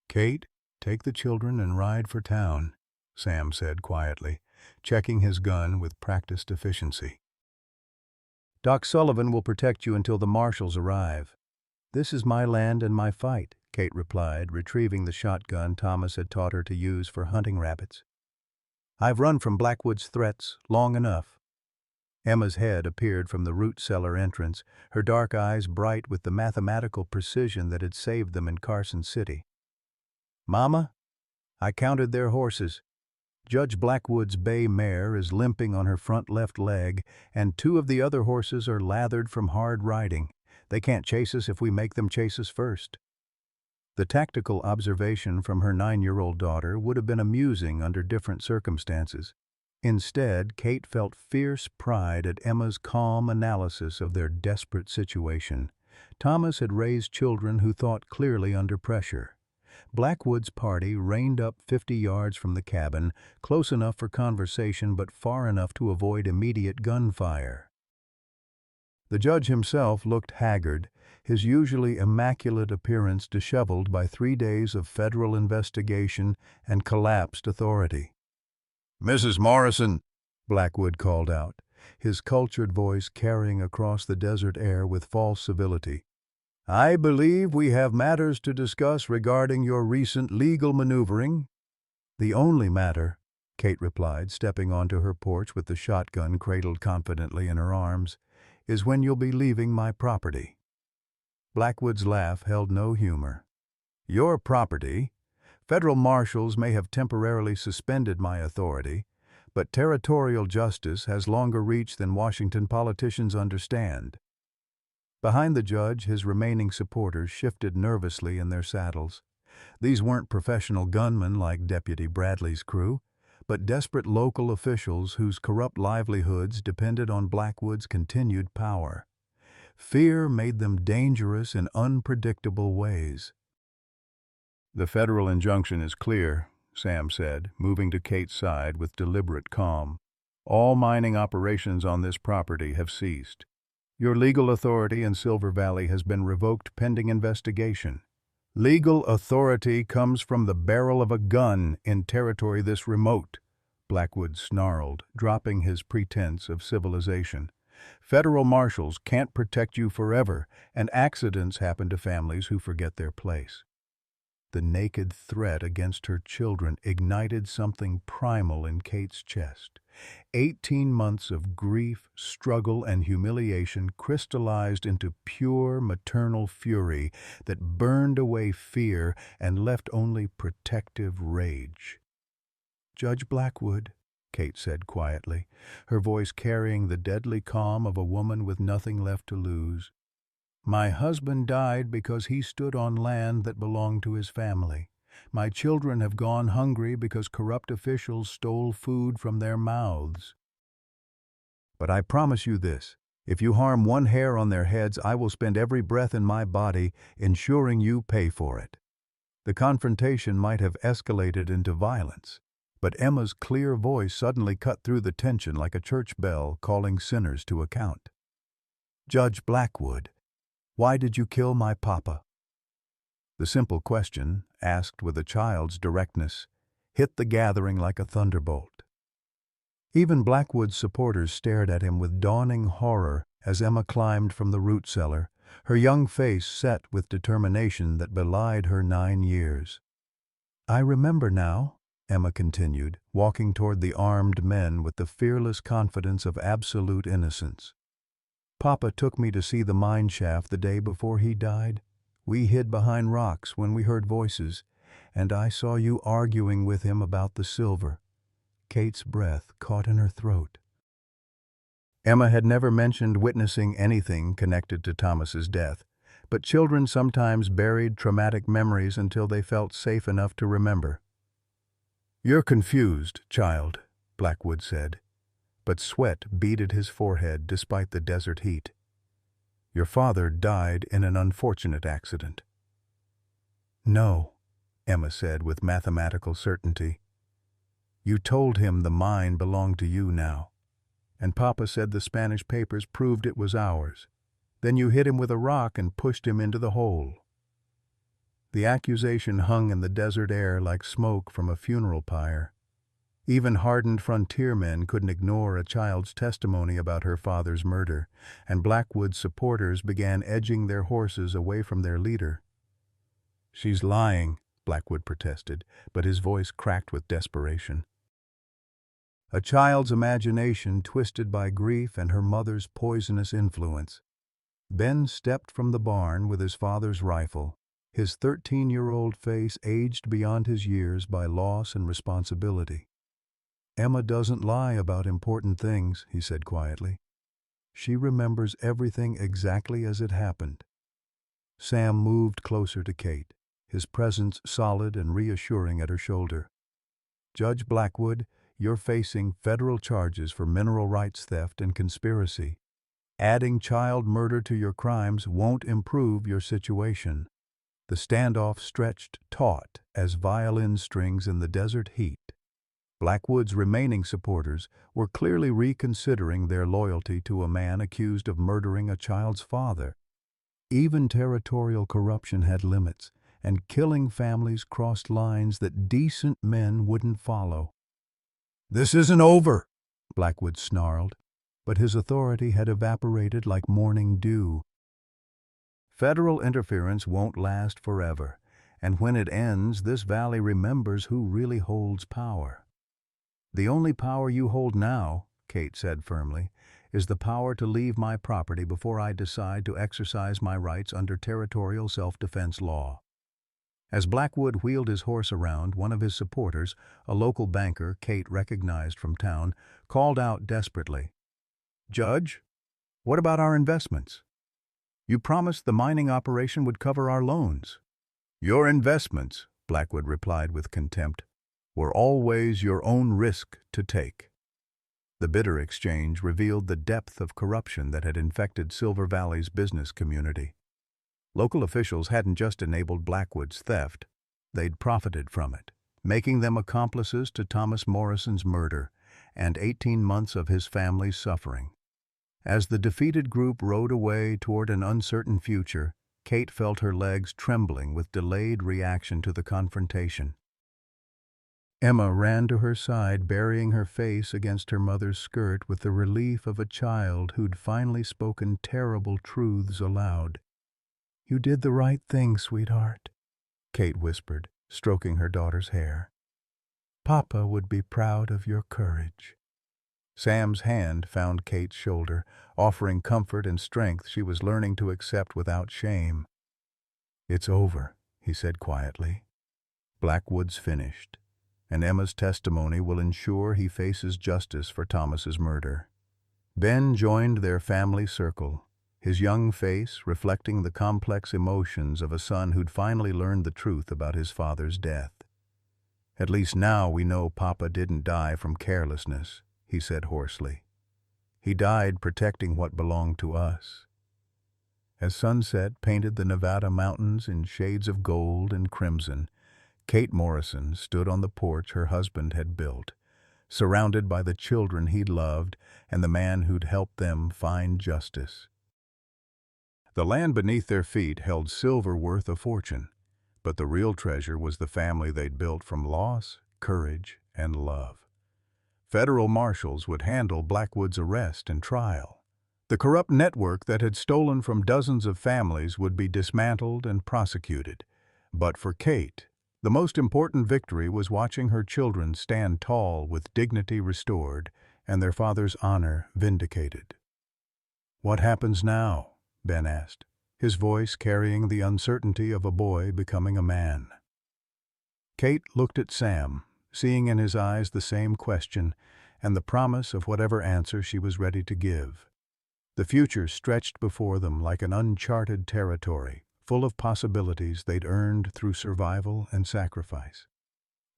"Kate, take the children and ride for town," Sam said quietly, checking his gun with practiced efficiency. "Doc Sullivan will protect you until the marshals arrive." "This is my land and my fight," Kate replied, retrieving the shotgun Thomas had taught her to use for hunting rabbits. "I've run from Blackwood's threats long enough." Emma's head appeared from the root cellar entrance, her dark eyes bright with the mathematical precision that had saved them in Carson City. "Mama, I counted their horses. Judge Blackwood's bay mare is limping on her front left leg, and 2 of the other horses are lathered from hard riding. They can't chase us if we make them chase us first." The tactical observation from her 9-year-old daughter would have been amusing under different circumstances. Instead, Kate felt fierce pride at Emma's calm analysis of their desperate situation. Thomas had raised children who thought clearly under pressure. Blackwood's party reined up 50 yards from the cabin, close enough for conversation but far enough to avoid immediate gunfire. The judge himself looked haggard, his usually immaculate appearance disheveled by 3 days of federal investigation and collapsed authority. "Mrs. Morrison," Blackwood called out, his cultured voice carrying across the desert air with false civility. "I believe we have matters to discuss regarding your recent legal maneuvering." "The only matter," Kate replied, stepping onto her porch with the shotgun cradled confidently in her arms, "is when you'll be leaving my property." Blackwood's laugh held no humor. "Your property? Federal marshals may have temporarily suspended my authority, but territorial justice has longer reach than Washington politicians understand." Behind the judge, his remaining supporters shifted nervously in their saddles. These weren't professional gunmen like Deputy Bradley's crew, but desperate local officials whose corrupt livelihoods depended on Blackwood's continued power. Fear made them dangerous in unpredictable ways. "The federal injunction is clear," Sam said, moving to Kate's side with deliberate calm. "All mining operations on this property have ceased. Your legal authority in Silver Valley has been revoked pending investigation." "Legal authority comes from the barrel of a gun in territory this remote," Blackwood snarled, dropping his pretense of civilization. "Federal marshals can't protect you forever, and accidents happen to families who forget their place." The naked threat against her children ignited something primal in Kate's chest. 18 months of grief, struggle, and humiliation crystallized into pure maternal fury that burned away fear and left only protective rage. "Judge Blackwood," Kate said quietly, her voice carrying the deadly calm of a woman with nothing left to lose, "my husband died because he stood on land that belonged to his family. My children have gone hungry because corrupt officials stole food from their mouths. But I promise you this, if you harm one hair on their heads, I will spend every breath in my body ensuring you pay for it." The confrontation might have escalated into violence, but Emma's clear voice suddenly cut through the tension like a church bell calling sinners to account. "Judge Blackwood, why did you kill my papa?" The simple question, asked with a child's directness, hit the gathering like a thunderbolt. Even Blackwood's supporters stared at him with dawning horror as Emma climbed from the root cellar, her young face set with determination that belied her 9 years. "I remember now," Emma continued, walking toward the armed men with the fearless confidence of absolute innocence. "Papa took me to see the mine shaft the day before he died. We hid behind rocks when we heard voices, and I saw you arguing with him about the silver." Kate's breath caught in her throat. Emma had never mentioned witnessing anything connected to Thomas's death, but children sometimes buried traumatic memories until they felt safe enough to remember. "You're confused, child," Blackwood said, but sweat beaded his forehead despite the desert heat. "Your father died in an unfortunate accident." "No," Emma said with mathematical certainty. "You told him the mine belonged to you now, and Papa said the Spanish papers proved it was ours. Then you hit him with a rock and pushed him into the hole." The accusation hung in the desert air like smoke from a funeral pyre. Even hardened frontiermen couldn't ignore a child's testimony about her father's murder, and Blackwood's supporters began edging their horses away from their leader. "She's lying," Blackwood protested, but his voice cracked with desperation. A child's imagination twisted by grief and her mother's poisonous influence. Ben stepped from the barn with his father's rifle, his 13-year-old face aged beyond his years by loss and responsibility. "Emma doesn't lie about important things," he said quietly. "She remembers everything exactly as it happened." Sam moved closer to Kate, his presence solid and reassuring at her shoulder. "Judge Blackwood, you're facing federal charges for mineral rights theft and conspiracy. Adding child murder to your crimes won't improve your situation." The standoff stretched taut as violin strings in the desert heat. Blackwood's remaining supporters were clearly reconsidering their loyalty to a man accused of murdering a child's father. Even territorial corruption had limits, and killing families crossed lines that decent men wouldn't follow. "This isn't over," Blackwood snarled, but his authority had evaporated like morning dew. Federal interference won't last forever, and when it ends, this valley remembers who really holds power. "The only power you hold now," Kate said firmly, "is the power to leave my property before I decide to exercise my rights under territorial self-defense law." As Blackwood wheeled his horse around, one of his supporters, a local banker Kate recognized from town, called out desperately, "Judge, what about our investments? You promised the mining operation would cover our loans." "Your investments," Blackwood replied with contempt, "were always your own risk to take." The bitter exchange revealed the depth of corruption that had infected Silver Valley's business community. Local officials hadn't just enabled Blackwood's theft, they'd profited from it, making them accomplices to Thomas Morrison's murder and 18 months of his family's suffering. As the defeated group rode away toward an uncertain future, Kate felt her legs trembling with delayed reaction to the confrontation. Emma ran to her side, burying her face against her mother's skirt with the relief of a child who'd finally spoken terrible truths aloud. "You did the right thing, sweetheart," Kate whispered, stroking her daughter's hair. "Papa would be proud of your courage." Sam's hand found Kate's shoulder, offering comfort and strength she was learning to accept without shame. "It's over," he said quietly. "Blackwood's finished, and Emma's testimony will ensure he faces justice for Thomas's murder." Ben joined their family circle, his young face reflecting the complex emotions of a son who'd finally learned the truth about his father's death. "At least now we know Papa didn't die from carelessness," he said hoarsely. "He died protecting what belonged to us." As sunset painted the Nevada mountains in shades of gold and crimson, Kate Morrison stood on the porch her husband had built, surrounded by the children he'd loved and the man who'd helped them find justice. The land beneath their feet held silver worth a fortune, but the real treasure was the family they'd built from loss, courage, and love. Federal marshals would handle Blackwood's arrest and trial. The corrupt network that had stolen from dozens of families would be dismantled and prosecuted. But for Kate, the most important victory was watching her children stand tall with dignity restored and their father's honor vindicated. "What happens now?" Ben asked, his voice carrying the uncertainty of a boy becoming a man. Kate looked at Sam, seeing in his eyes the same question and the promise of whatever answer she was ready to give. The future stretched before them like an uncharted territory, full of possibilities they'd earned through survival and sacrifice.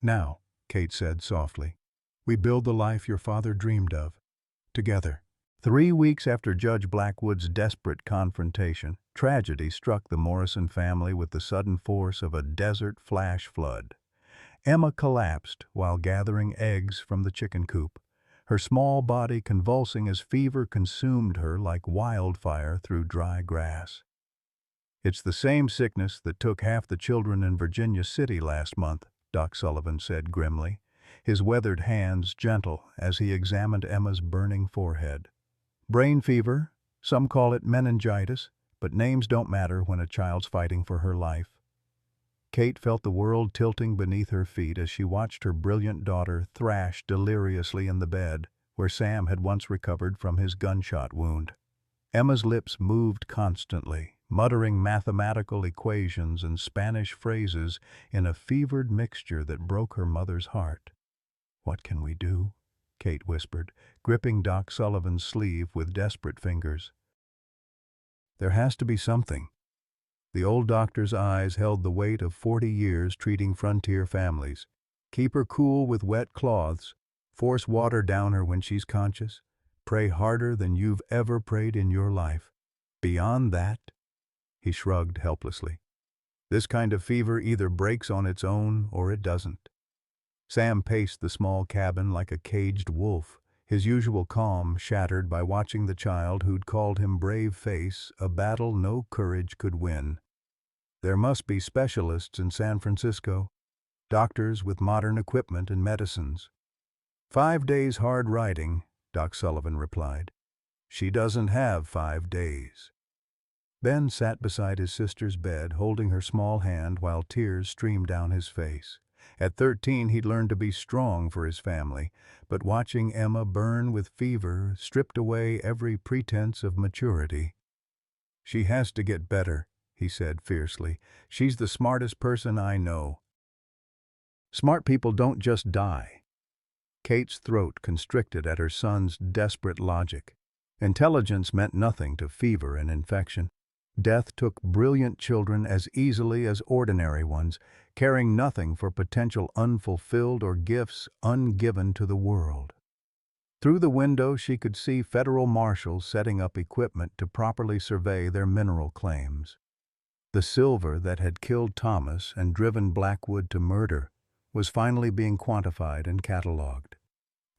"Now," Kate said softly, "we build the life your father dreamed of, together." 3 weeks after Judge Blackwood's desperate confrontation, tragedy struck the Morrison family with the sudden force of a desert flash flood. Emma collapsed while gathering eggs from the chicken coop, her small body convulsing as fever consumed her like wildfire through dry grass. "It's the same sickness that took half the children in Virginia City last month," Doc Sullivan said grimly, his weathered hands gentle as he examined Emma's burning forehead. "Brain fever, some call it meningitis, but names don't matter when a child's fighting for her life." Kate felt the world tilting beneath her feet as she watched her brilliant daughter thrash deliriously in the bed, where Sam had once recovered from his gunshot wound. Emma's lips moved constantly, muttering mathematical equations and Spanish phrases in a fevered mixture that broke her mother's heart. "What can we do?" Kate whispered, gripping Doc Sullivan's sleeve with desperate fingers. "There has to be something." The old doctor's eyes held the weight of 40 years treating frontier families. "Keep her cool with wet cloths, force water down her when she's conscious, pray harder than you've ever prayed in your life. Beyond that," he shrugged helplessly, "this kind of fever either breaks on its own or it doesn't." Sam paced the small cabin like a caged wolf, his usual calm shattered by watching the child who'd called him brave face a battle no courage could win. There must be specialists in San Francisco, doctors with modern equipment and medicines. 5 days hard riding, Doc Sullivan replied. She doesn't have 5 days. Ben sat beside his sister's bed, holding her small hand while tears streamed down his face. At 13, he'd learned to be strong for his family, but watching Emma burn with fever stripped away every pretense of maturity. She has to get better, he said fiercely. She's the smartest person I know. Smart people don't just die. Kate's throat constricted at her son's desperate logic. Intelligence meant nothing to fever and infection. Death took brilliant children as easily as ordinary ones, caring nothing for potential unfulfilled or gifts ungiven to the world. Through the window she could see federal marshals setting up equipment to properly survey their mineral claims. The silver that had killed Thomas and driven Blackwood to murder was finally being quantified and catalogued.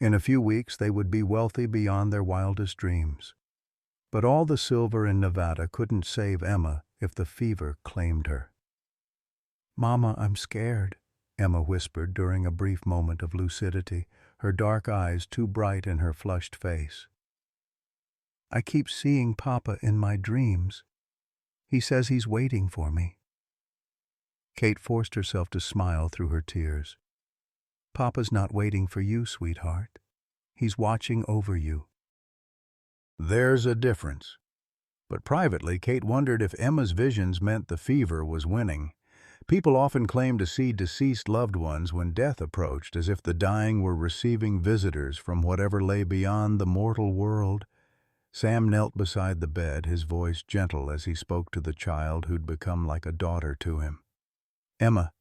In a few weeks they would be wealthy beyond their wildest dreams. But all the silver in Nevada couldn't save Emma if the fever claimed her. "Mama, I'm scared," Emma whispered during a brief moment of lucidity, her dark eyes too bright in her flushed face. "I keep seeing Papa in my dreams. He says he's waiting for me." Kate forced herself to smile through her tears. "Papa's not waiting for you, sweetheart. He's watching over you." There's a difference. But privately, Kate wondered if Emma's visions meant the fever was winning. People often claimed to see deceased loved ones when death approached, as if the dying were receiving visitors from whatever lay beyond the mortal world. Sam knelt beside the bed, his voice gentle as he spoke to the child who'd become like a daughter to him. "Emma,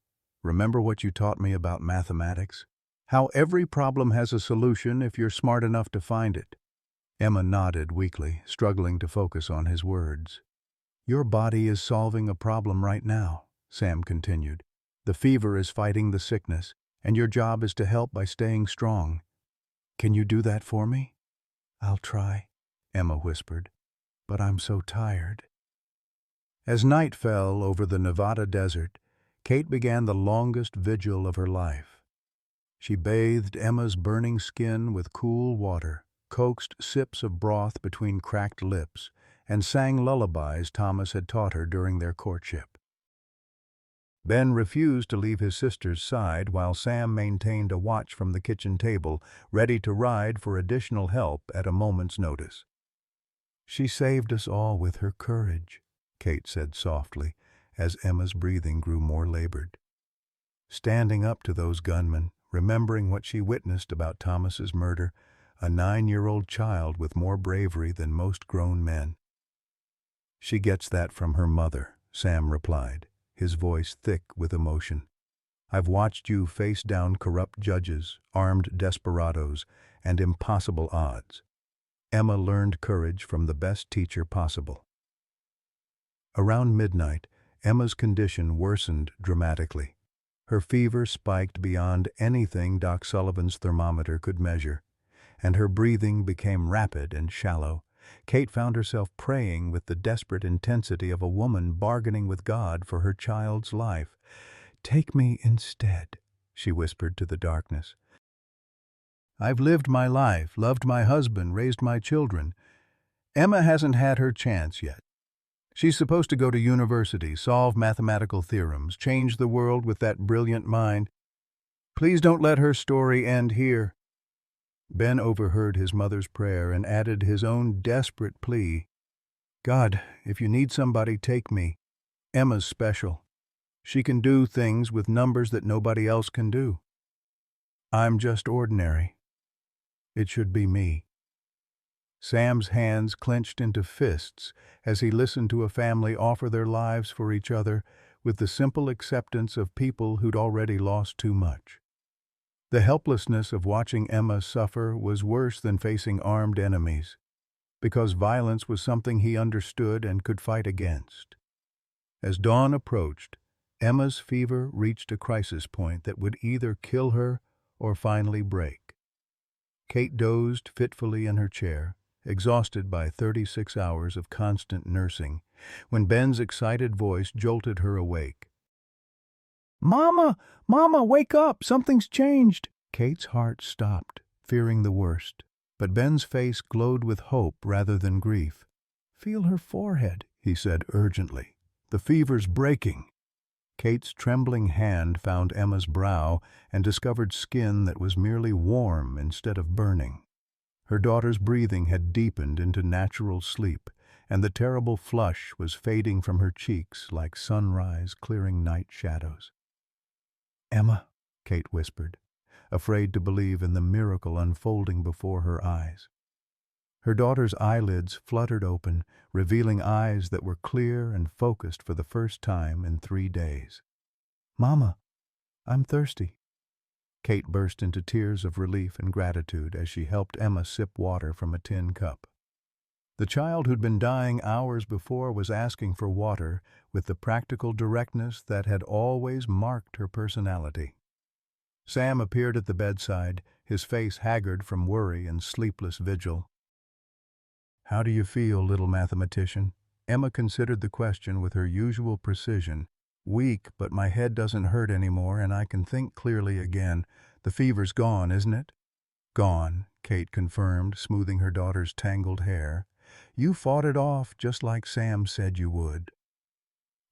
remember what you taught me about mathematics? How every problem has a solution if you're smart enough to find it." Emma nodded weakly, struggling to focus on his words. "Your body is solving a problem right now," Sam continued. "The fever is fighting the sickness, and your job is to help by staying strong. Can you do that for me?" "I'll try," Emma whispered, "but I'm so tired." As night fell over the Nevada desert, Kate began the longest vigil of her life. She bathed Emma's burning skin with cool water, coaxed sips of broth between cracked lips, and sang lullabies Thomas had taught her during their courtship. Ben refused to leave his sister's side while Sam maintained a watch from the kitchen table, ready to ride for additional help at a moment's notice. "She saved us all with her courage," Kate said softly, as Emma's breathing grew more labored. Standing up to those gunmen, remembering what she witnessed about Thomas's murder, a 9-year-old child with more bravery than most grown men. "She gets that from her mother," Sam replied, his voice thick with emotion. "I've watched you face down corrupt judges, armed desperados, and impossible odds. Emma learned courage from the best teacher possible." Around midnight, Emma's condition worsened dramatically. Her fever spiked beyond anything Doc Sullivan's thermometer could measure, and her breathing became rapid and shallow. Kate found herself praying with the desperate intensity of a woman bargaining with God for her child's life. "Take me instead," she whispered to the darkness. "I've lived my life, loved my husband, raised my children. Emma hasn't had her chance yet. She's supposed to go to university, solve mathematical theorems, change the world with that brilliant mind. Please don't let her story end here." Ben overheard his mother's prayer and added his own desperate plea. "God, if you need somebody, take me. Emma's special. She can do things with numbers that nobody else can do. I'm just ordinary. It should be me." Sam's hands clenched into fists as he listened to a family offer their lives for each other with the simple acceptance of people who'd already lost too much. The helplessness of watching Emma suffer was worse than facing armed enemies, because violence was something he understood and could fight against. As dawn approached, Emma's fever reached a crisis point that would either kill her or finally break. Kate dozed fitfully in her chair, exhausted by 36 hours of constant nursing, when Ben's excited voice jolted her awake. "Mama! Mama, wake up! Something's changed!" Kate's heart stopped, fearing the worst, but Ben's face glowed with hope rather than grief. "Feel her forehead," he said urgently. "The fever's breaking." Kate's trembling hand found Emma's brow and discovered skin that was merely warm instead of burning. Her daughter's breathing had deepened into natural sleep, and the terrible flush was fading from her cheeks like sunrise clearing night shadows. "Emma," Kate whispered, afraid to believe in the miracle unfolding before her eyes. Her daughter's eyelids fluttered open, revealing eyes that were clear and focused for the first time in 3 days. "Mama, I'm thirsty." Kate burst into tears of relief and gratitude as she helped Emma sip water from a tin cup. The child who'd been dying hours before was asking for water with the practical directness that had always marked her personality. Sam appeared at the bedside, his face haggard from worry and sleepless vigil. "How do you feel, little mathematician?" Emma considered the question with her usual precision. "Weak, but my head doesn't hurt anymore and I can think clearly again. The fever's gone, isn't it?" "Gone," Kate confirmed, smoothing her daughter's tangled hair. "You fought it off just like Sam said you would."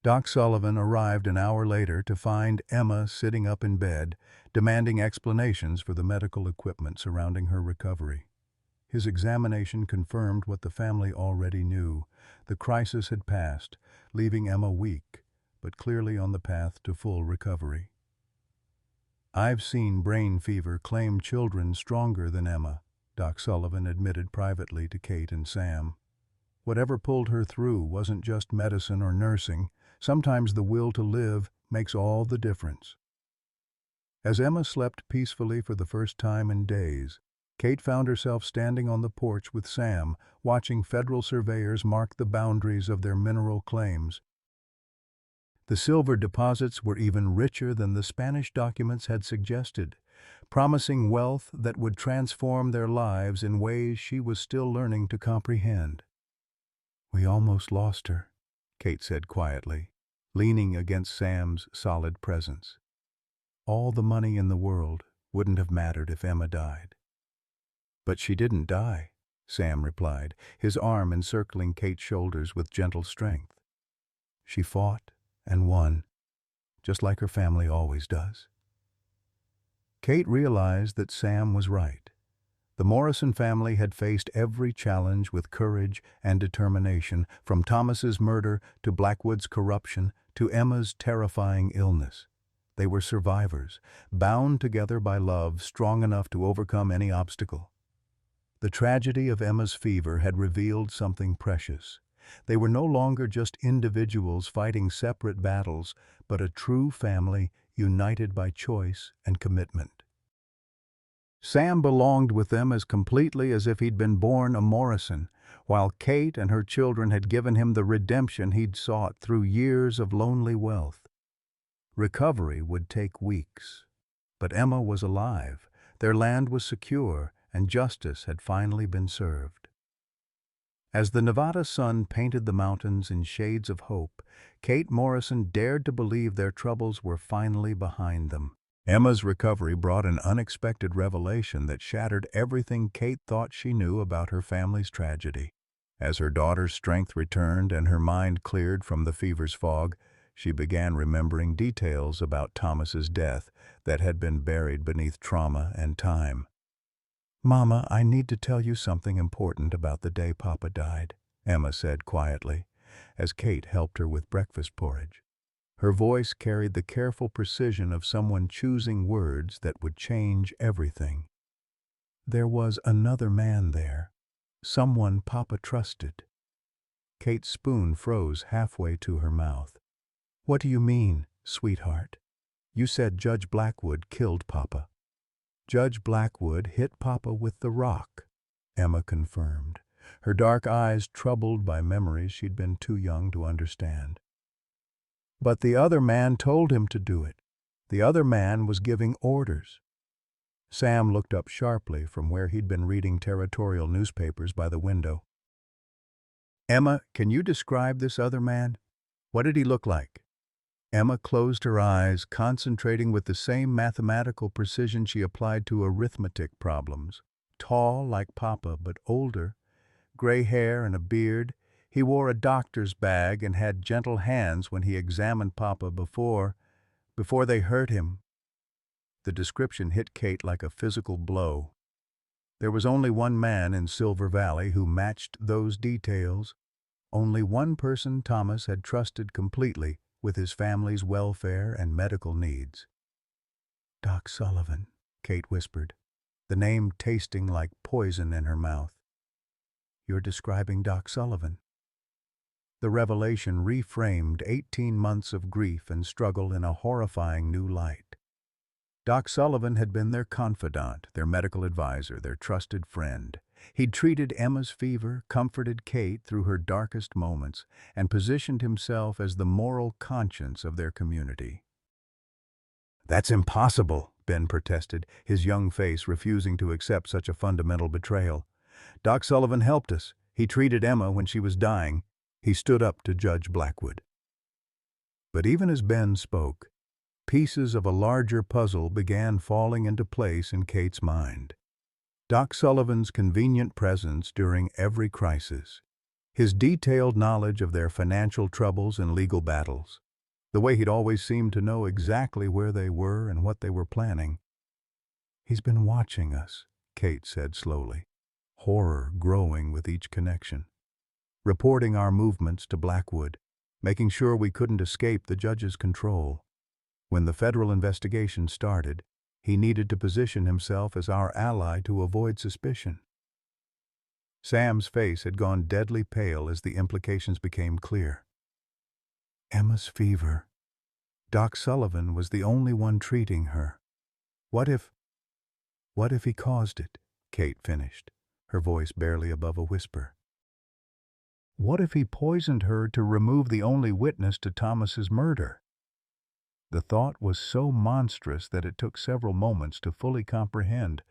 Doc Sullivan arrived an hour later to find Emma sitting up in bed, demanding explanations for the medical equipment surrounding her recovery. His examination confirmed what the family already knew. The crisis had passed, leaving Emma weak, but clearly on the path to full recovery. "I've seen brain fever claim children stronger than Emma," Doc Sullivan admitted privately to Kate and Sam. "Whatever pulled her through wasn't just medicine or nursing. Sometimes the will to live makes all the difference." As Emma slept peacefully for the first time in days, Kate found herself standing on the porch with Sam, watching federal surveyors mark the boundaries of their mineral claims. The silver deposits were even richer than the Spanish documents had suggested, promising wealth that would transform their lives in ways she was still learning to comprehend. "We almost lost her," Kate said quietly, leaning against Sam's solid presence. "All the money in the world wouldn't have mattered if Emma died." "But she didn't die," Sam replied, his arm encircling Kate's shoulders with gentle strength. "She fought and won, just like her family always does." Kate realized that Sam was right. The Morrison family had faced every challenge with courage and determination, from Thomas's murder to Blackwood's corruption to Emma's terrifying illness. They were survivors, bound together by love strong enough to overcome any obstacle. The tragedy of Emma's fever had revealed something precious. They were no longer just individuals fighting separate battles, but a true family united by choice and commitment. Sam belonged with them as completely as if he'd been born a Morrison, while Kate and her children had given him the redemption he'd sought through years of lonely wealth. Recovery would take weeks, but Emma was alive, their land was secure, and justice had finally been served. As the Nevada sun painted the mountains in shades of hope, Kate Morrison dared to believe their troubles were finally behind them. Emma's recovery brought an unexpected revelation that shattered everything Kate thought she knew about her family's tragedy. As her daughter's strength returned and her mind cleared from the fever's fog, she began remembering details about Thomas's death that had been buried beneath trauma and time. "Mama, I need to tell you something important about the day Papa died," Emma said quietly, as Kate helped her with breakfast porridge. Her voice carried the careful precision of someone choosing words that would change everything. "There was another man there, someone Papa trusted." Kate's spoon froze halfway to her mouth. "What do you mean, sweetheart? You said Judge Blackwood killed Papa." "Judge Blackwood hit Papa with the rock," Emma confirmed, her dark eyes troubled by memories she'd been too young to understand. "But the other man told him to do it. The other man was giving orders." Sam looked up sharply from where he'd been reading territorial newspapers by the window. "Emma, can you describe this other man? What did he look like?" Emma closed her eyes, concentrating with the same mathematical precision she applied to arithmetic problems. Tall like Papa, but older. Gray hair and a beard. He wore a doctor's bag and had gentle hands when he examined Papa before they hurt him. The description hit Kate like a physical blow. There was only one man in Silver Valley who matched those details. Only one person Thomas had trusted completely with his family's welfare and medical needs. "Doc Sullivan," Kate whispered, the name tasting like poison in her mouth. "You're describing Doc Sullivan." The revelation reframed 18 months of grief and struggle in a horrifying new light. Doc Sullivan had been their confidant, their medical advisor, their trusted friend. He'd treated Emma's fever, comforted Kate through her darkest moments, and positioned himself as the moral conscience of their community. "That's impossible," Ben protested, his young face refusing to accept such a fundamental betrayal. "Doc Sullivan helped us. He treated Emma when she was dying." He stood up to Judge Blackwood. But even as Ben spoke, pieces of a larger puzzle began falling into place in Kate's mind. Doc Sullivan's convenient presence during every crisis, his detailed knowledge of their financial troubles and legal battles, the way he'd always seemed to know exactly where they were and what they were planning. "He's been watching us," Kate said slowly, horror growing with each connection. "Reporting our movements to Blackwood, making sure we couldn't escape the judge's control. When the federal investigation started, he needed to position himself as our ally to avoid suspicion." Sam's face had gone deadly pale as the implications became clear. Emma's fever. Doc Sullivan was the only one treating her. What if he caused it?" Kate finished, her voice barely above a whisper. "What if he poisoned her to remove the only witness to Thomas's murder?" The thought was so monstrous that it took several moments to fully comprehend.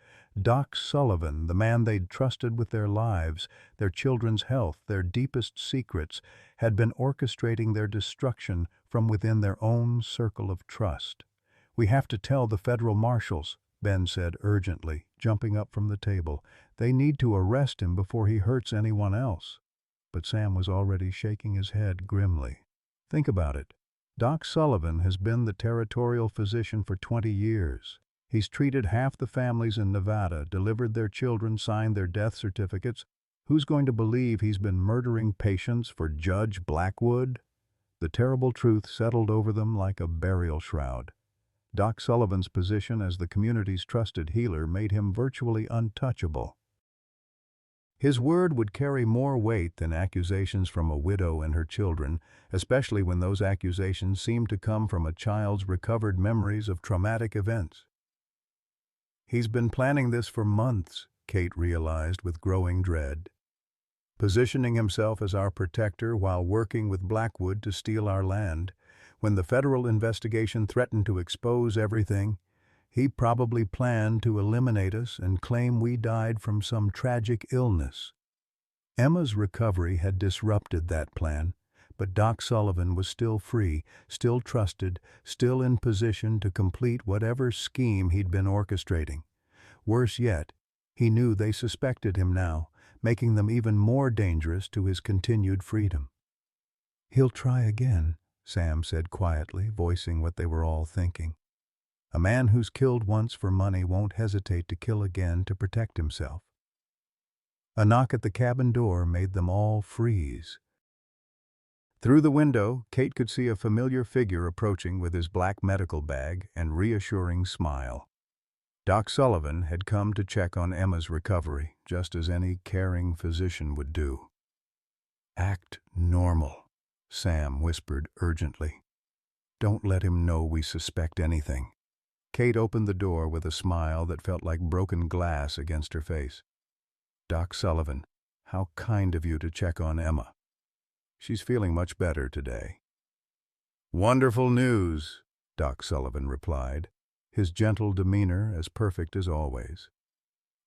Doc Sullivan, the man they'd trusted with their lives, their children's health, their deepest secrets, had been orchestrating their destruction from within their own circle of trust. "We have to tell the federal marshals," Ben said urgently, jumping up from the table. "They need to arrest him before he hurts anyone else." But Sam was already shaking his head grimly. "Think about it. Doc Sullivan has been the territorial physician for 20 years. He's treated half the families in Nevada, delivered their children, signed their death certificates. Who's going to believe he's been murdering patients for Judge Blackwood?" The terrible truth settled over them like a burial shroud. Doc Sullivan's position as the community's trusted healer made him virtually untouchable. His word would carry more weight than accusations from a widow and her children, especially when those accusations seemed to come from a child's recovered memories of traumatic events. "He's been planning this for months," Kate realized with growing dread. "Positioning himself as our protector while working with Blackwood to steal our land. When the federal investigation threatened to expose everything, he probably planned to eliminate us and claim we died from some tragic illness." Emma's recovery had disrupted that plan, but Doc Sullivan was still free, still trusted, still in position to complete whatever scheme he'd been orchestrating. Worse yet, he knew they suspected him now, making them even more dangerous to his continued freedom. "He'll try again," Sam said quietly, voicing what they were all thinking. "A man who's killed once for money won't hesitate to kill again to protect himself." A knock at the cabin door made them all freeze. Through the window, Kate could see a familiar figure approaching with his black medical bag and reassuring smile. Doc Sullivan had come to check on Emma's recovery, just as any caring physician would do. "Act normal," Sam whispered urgently. "Don't let him know we suspect anything." Kate opened the door with a smile that felt like broken glass against her face. "Doc Sullivan, how kind of you to check on Emma. She's feeling much better today." "Wonderful news," Doc Sullivan replied. his gentle demeanor as perfect as always.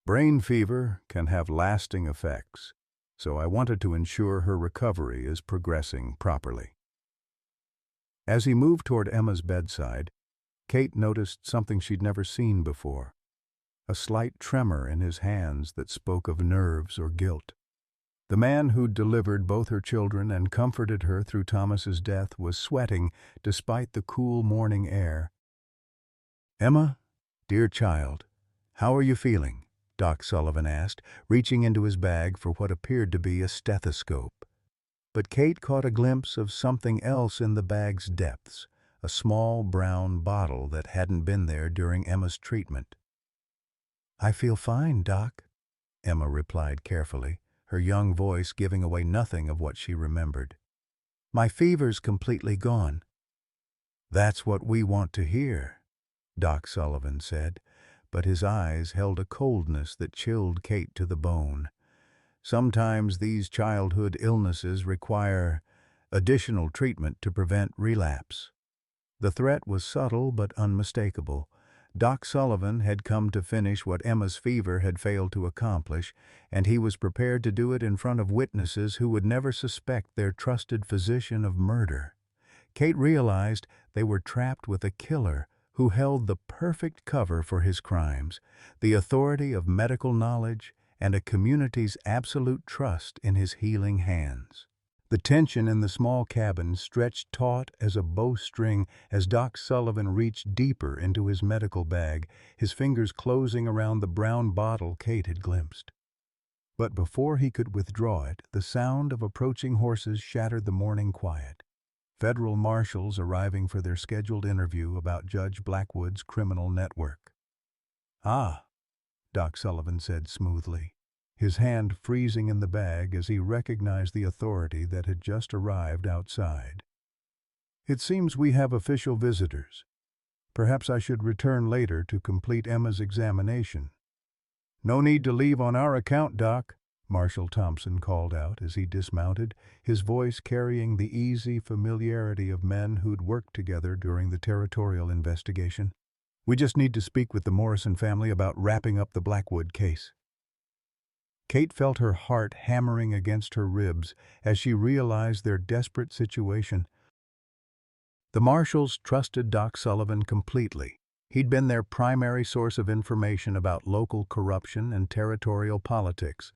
Brain fever can have lasting effects, so I wanted to ensure her recovery is progressing properly. As he moved toward Emma's bedside, Kate noticed something she'd never seen before, a slight tremor in his hands that spoke of nerves or guilt. The man who'd delivered both her children and comforted her through Thomas's death was sweating despite the cool morning air. "Emma, dear child, how are you feeling?" Doc Sullivan asked, reaching into his bag for what appeared to be a stethoscope. But Kate caught a glimpse of something else in the bag's depths, a small brown bottle that hadn't been there during Emma's treatment. "I feel fine, Doc," Emma replied carefully, her young voice giving away nothing of what she remembered. "My fever's completely gone." "That's what we want to hear," Doc Sullivan said, but his eyes held a coldness that chilled Kate to the bone. Sometimes these childhood illnesses require additional treatment to prevent relapse. The threat was subtle but unmistakable. Doc Sullivan had come to finish what Emma's fever had failed to accomplish, and he was prepared to do it in front of witnesses who would never suspect their trusted physician of murder. Kate realized they were trapped with a killer who held the perfect cover for his crimes, the authority of medical knowledge, and a community's absolute trust in his healing hands. The tension in the small cabin stretched taut as a bowstring as Doc Sullivan reached deeper into his medical bag, his fingers closing around the brown bottle Kate had glimpsed. But before he could withdraw it, the sound of approaching horses shattered the morning quiet. Federal marshals arriving for their scheduled interview about Judge Blackwood's criminal network. "Ah," Doc Sullivan said smoothly, his hand freezing in the bag as he recognized the authority that had just arrived outside. "It seems we have official visitors. Perhaps I should return later to complete Emma's examination." "No need to leave on our account, Doc," Marshal Thompson called out as he dismounted, his voice carrying the easy familiarity of men who'd worked together during the territorial investigation. "We just need to speak with the Morrison family about wrapping up the Blackwood case." Kate felt her heart hammering against her ribs as she realized their desperate situation. The marshals trusted Doc Sullivan completely. He'd been their primary source of information about local corruption and territorial politics.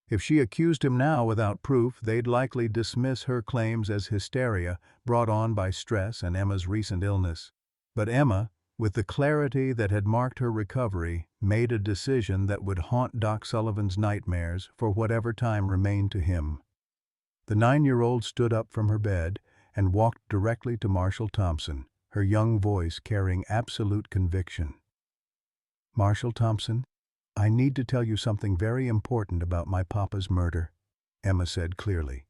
If she accused him now without proof, they'd likely dismiss her claims as hysteria brought on by stress and Emma's recent illness. But Emma, with the clarity that had marked her recovery, made a decision that would haunt Doc Sullivan's nightmares for whatever time remained to him. The 9-year-old stood up from her bed and walked directly to Marshal Thompson, her young voice carrying absolute conviction. "Marshal Thompson, I need to tell you something very important about my papa's murder," Emma said clearly.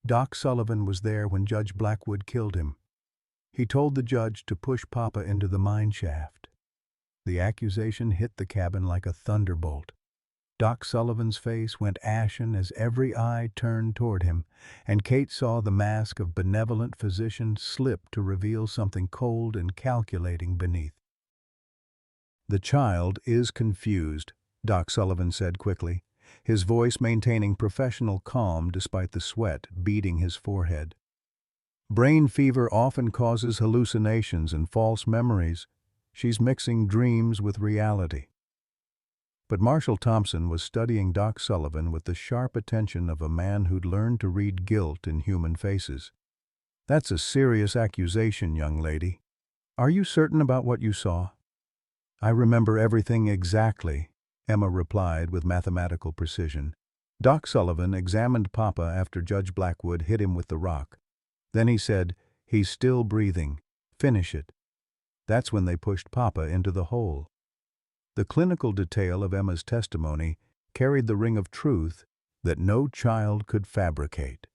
"Doc Sullivan was there when Judge Blackwood killed him. He told the judge to push Papa into the mine shaft." The accusation hit the cabin like a thunderbolt. Doc Sullivan's face went ashen as every eye turned toward him, and Kate saw the mask of benevolent physician slip to reveal something cold and calculating beneath. "The child is confused," Doc Sullivan said quickly, his voice maintaining professional calm despite the sweat beading his forehead. "Brain fever often causes hallucinations and false memories. She's mixing dreams with reality." But Marshal Thompson was studying Doc Sullivan with the sharp attention of a man who'd learned to read guilt in human faces. "That's a serious accusation, young lady. Are you certain about what you saw?" "I remember everything exactly," Emma replied with mathematical precision. Doc Sullivan examined Papa after Judge Blackwood hit him with the rock. Then he said, "He's still breathing. Finish it." That's when they pushed Papa into the hole. The clinical detail of Emma's testimony carried the ring of truth that no child could fabricate.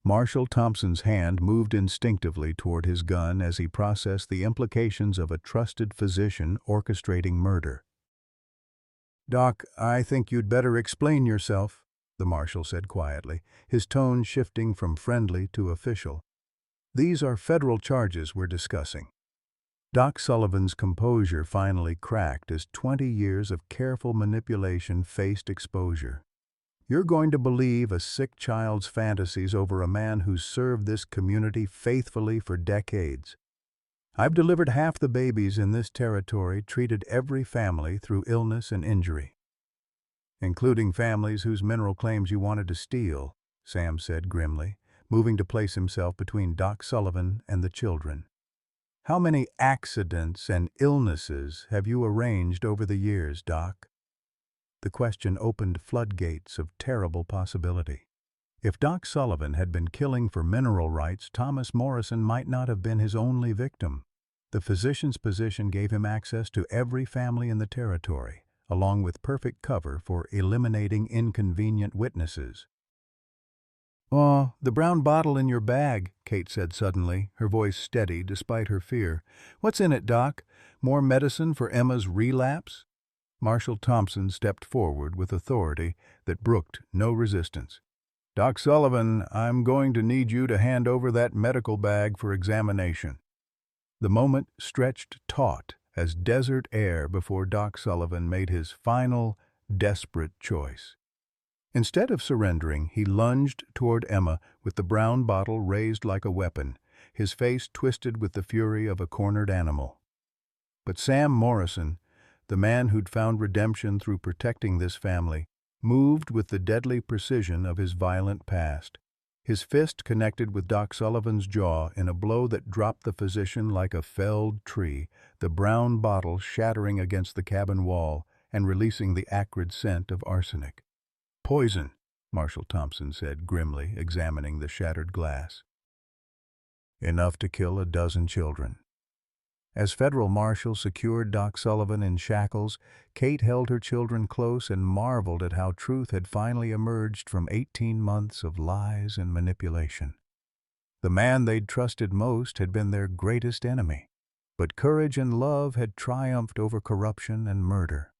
Marshal Thompson's hand moved instinctively toward his gun as he processed the implications of a trusted physician orchestrating murder. "Doc, I think you'd better explain yourself," the marshal said quietly, his tone shifting from friendly to official. "These are federal charges we're discussing." Doc Sullivan's composure finally cracked as 20 years of careful manipulation faced exposure. You're going to believe a sick child's fantasies over a man who's served this community faithfully for decades. I've delivered half the babies in this territory, treated every family through illness and injury, including families whose mineral claims you wanted to steal, Sam said grimly, moving to place himself between Doc Sullivan and the children. How many accidents and illnesses have you arranged over the years, Doc? The question opened floodgates of terrible possibility. If Doc Sullivan had been killing for mineral rights, Thomas Morrison might not have been his only victim. The physician's position gave him access to every family in the territory, along with perfect cover for eliminating inconvenient witnesses. "Oh, the brown bottle in your bag," Kate said suddenly, her voice steady despite her fear. "What's in it, Doc? More medicine for Emma's relapse?" Marshal Thompson stepped forward with authority that brooked no resistance. "Doc Sullivan, I'm going to need you to hand over that medical bag for examination." The moment stretched taut as desert air before Doc Sullivan made his final, desperate choice. Instead of surrendering, he lunged toward Emma with the brown bottle raised like a weapon, his face twisted with the fury of a cornered animal. But Sam Morrison, the man who'd found redemption through protecting this family, moved with the deadly precision of his violent past. His fist connected with Doc Sullivan's jaw in a blow that dropped the physician like a felled tree, the brown bottle shattering against the cabin wall and releasing the acrid scent of arsenic. "Poison," Marshal Thompson said grimly, examining the shattered glass. "Enough to kill a dozen children." As federal marshal secured Doc Sullivan in shackles, Kate held her children close and marveled at how truth had finally emerged from 18 months of lies and manipulation. The man they'd trusted most had been their greatest enemy, but courage and love had triumphed over corruption and murder.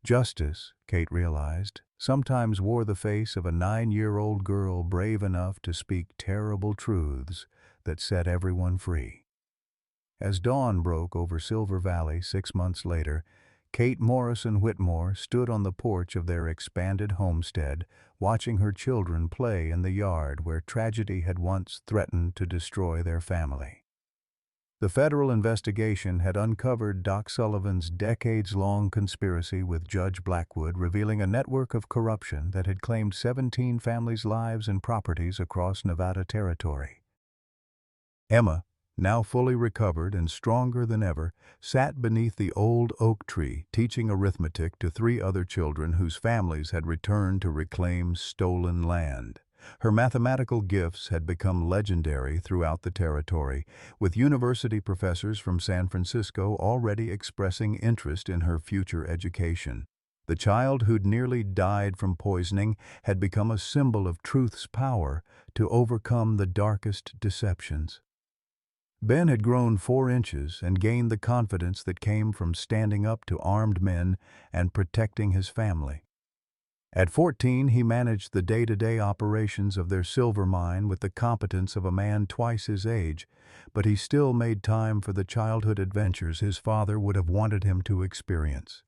Justice, Kate realized, sometimes wore the face of a 9-year-old girl brave enough to speak terrible truths that set everyone free. As dawn broke over Silver Valley 6 months later, Kate Morrison Whitmore stood on the porch of their expanded homestead, watching her children play in the yard where tragedy had once threatened to destroy their family. The federal investigation had uncovered Doc Sullivan's decades-long conspiracy with Judge Blackwood, revealing a network of corruption that had claimed 17 families' lives and properties across Nevada territory. Emma, now fully recovered and stronger than ever, sat beneath the old oak tree, teaching arithmetic to 3 other children whose families had returned to reclaim stolen land. Her mathematical gifts had become legendary throughout the territory, with university professors from San Francisco already expressing interest in her future education. The child who'd nearly died from poisoning had become a symbol of truth's power to overcome the darkest deceptions. Ben had grown 4 inches and gained the confidence that came from standing up to armed men and protecting his family. At 14, he managed the day-to-day operations of their silver mine with the competence of a man twice his age, but he still made time for the childhood adventures his father would have wanted him to experience.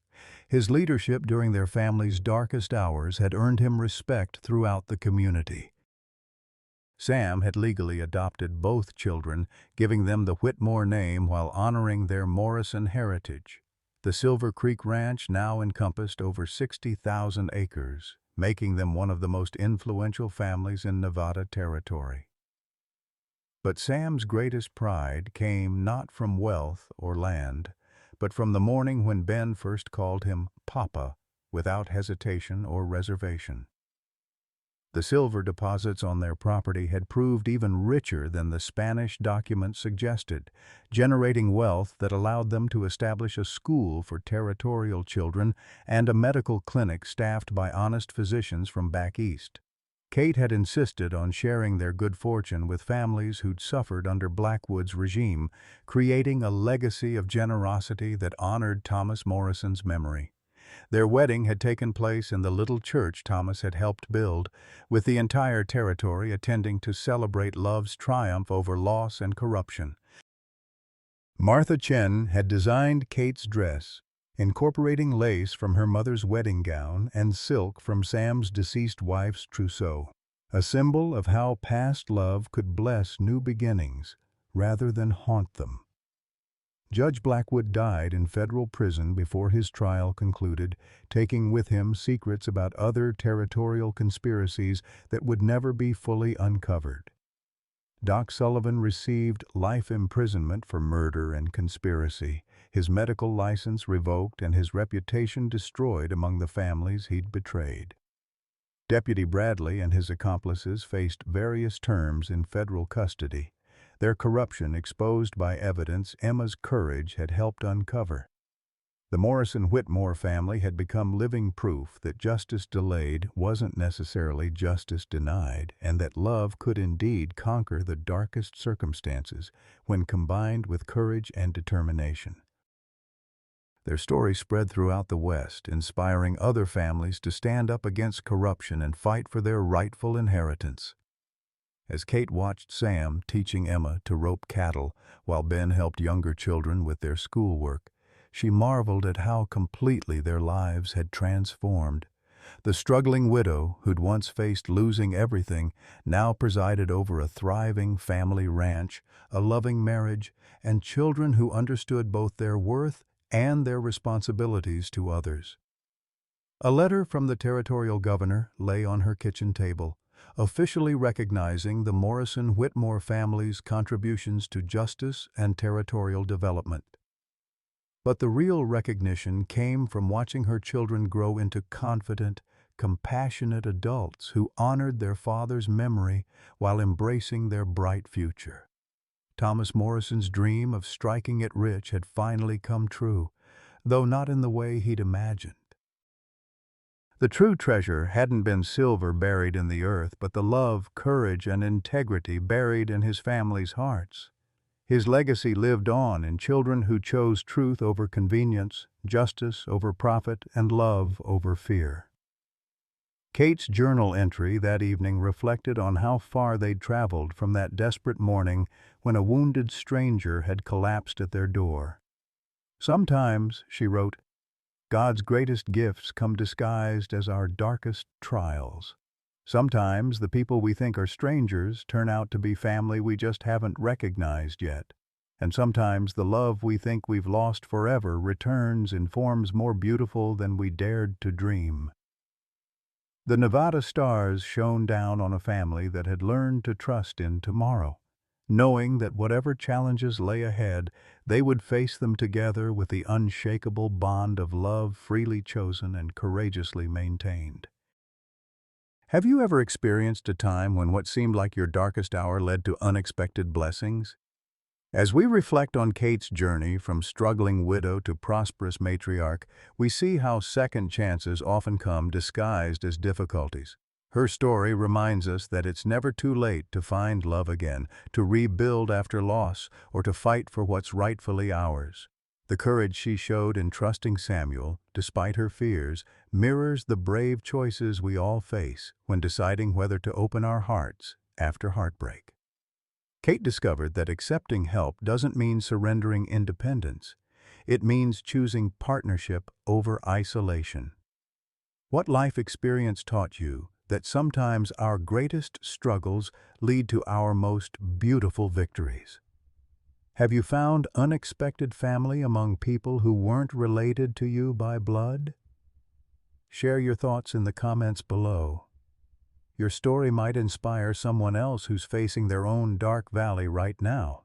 His leadership during their family's darkest hours had earned him respect throughout the community. Sam had legally adopted both children, giving them the Whitmore name while honoring their Morrison heritage. The Silver Creek Ranch now encompassed over 60,000 acres, making them one of the most influential families in Nevada territory. But Sam's greatest pride came not from wealth or land, but from the morning when Ben first called him Papa without hesitation or reservation. The silver deposits on their property had proved even richer than the Spanish documents suggested, generating wealth that allowed them to establish a school for territorial children and a medical clinic staffed by honest physicians from back east. Kate had insisted on sharing their good fortune with families who'd suffered under Blackwood's regime, creating a legacy of generosity that honored Thomas Morrison's memory. Their wedding had taken place in the little church Thomas had helped build, with the entire territory attending to celebrate love's triumph over loss and corruption. Martha Chen had designed Kate's dress, incorporating lace from her mother's wedding gown and silk from Sam's deceased wife's trousseau, a symbol of how past love could bless new beginnings rather than haunt them. Judge Blackwood died in federal prison before his trial concluded, taking with him secrets about other territorial conspiracies that would never be fully uncovered. Doc Sullivan received life imprisonment for murder and conspiracy, his medical license revoked and his reputation destroyed among the families he'd betrayed. Deputy Bradley and his accomplices faced various terms in federal custody, their corruption exposed by evidence Emma's courage had helped uncover. The Morrison-Whitmore family had become living proof that justice delayed wasn't necessarily justice denied, and that love could indeed conquer the darkest circumstances when combined with courage and determination. Their story spread throughout the West, inspiring other families to stand up against corruption and fight for their rightful inheritance. As Kate watched Sam teaching Emma to rope cattle while Ben helped younger children with their schoolwork, she marveled at how completely their lives had transformed. The struggling widow, who'd once faced losing everything, now presided over a thriving family ranch, a loving marriage, and children who understood both their worth and their responsibilities to others. A letter from the territorial governor lay on her kitchen table, officially recognizing the Morrison-Whitmore family's contributions to justice and territorial development. But the real recognition came from watching her children grow into confident, compassionate adults who honored their father's memory while embracing their bright future. Thomas Morrison's dream of striking it rich had finally come true, though not in the way he'd imagined. The true treasure hadn't been silver buried in the earth, but the love, courage, and integrity buried in his family's hearts. His legacy lived on in children who chose truth over convenience, justice over profit, and love over fear. Kate's journal entry that evening reflected on how far they'd traveled from that desperate morning when a wounded stranger had collapsed at their door. "Sometimes," she wrote, "God's greatest gifts come disguised as our darkest trials. Sometimes the people we think are strangers turn out to be family we just haven't recognized yet. And sometimes the love we think we've lost forever returns in forms more beautiful than we dared to dream." The Nevada stars shone down on a family that had learned to trust in tomorrow, knowing that whatever challenges lay ahead, they would face them together with the unshakable bond of love freely chosen and courageously maintained. Have you ever experienced a time when what seemed like your darkest hour led to unexpected blessings? As we reflect on Kate's journey from struggling widow to prosperous matriarch, we see how second chances often come disguised as difficulties. Her story reminds us that it's never too late to find love again, to rebuild after loss, or to fight for what's rightfully ours. The courage she showed in trusting Samuel, despite her fears, mirrors the brave choices we all face when deciding whether to open our hearts after heartbreak. Kate discovered that accepting help doesn't mean surrendering independence. It means choosing partnership over isolation. What life experience taught you that sometimes our greatest struggles lead to our most beautiful victories? Have you found unexpected family among people who weren't related to you by blood? Share your thoughts in the comments below. Your story might inspire someone else who's facing their own dark valley right now.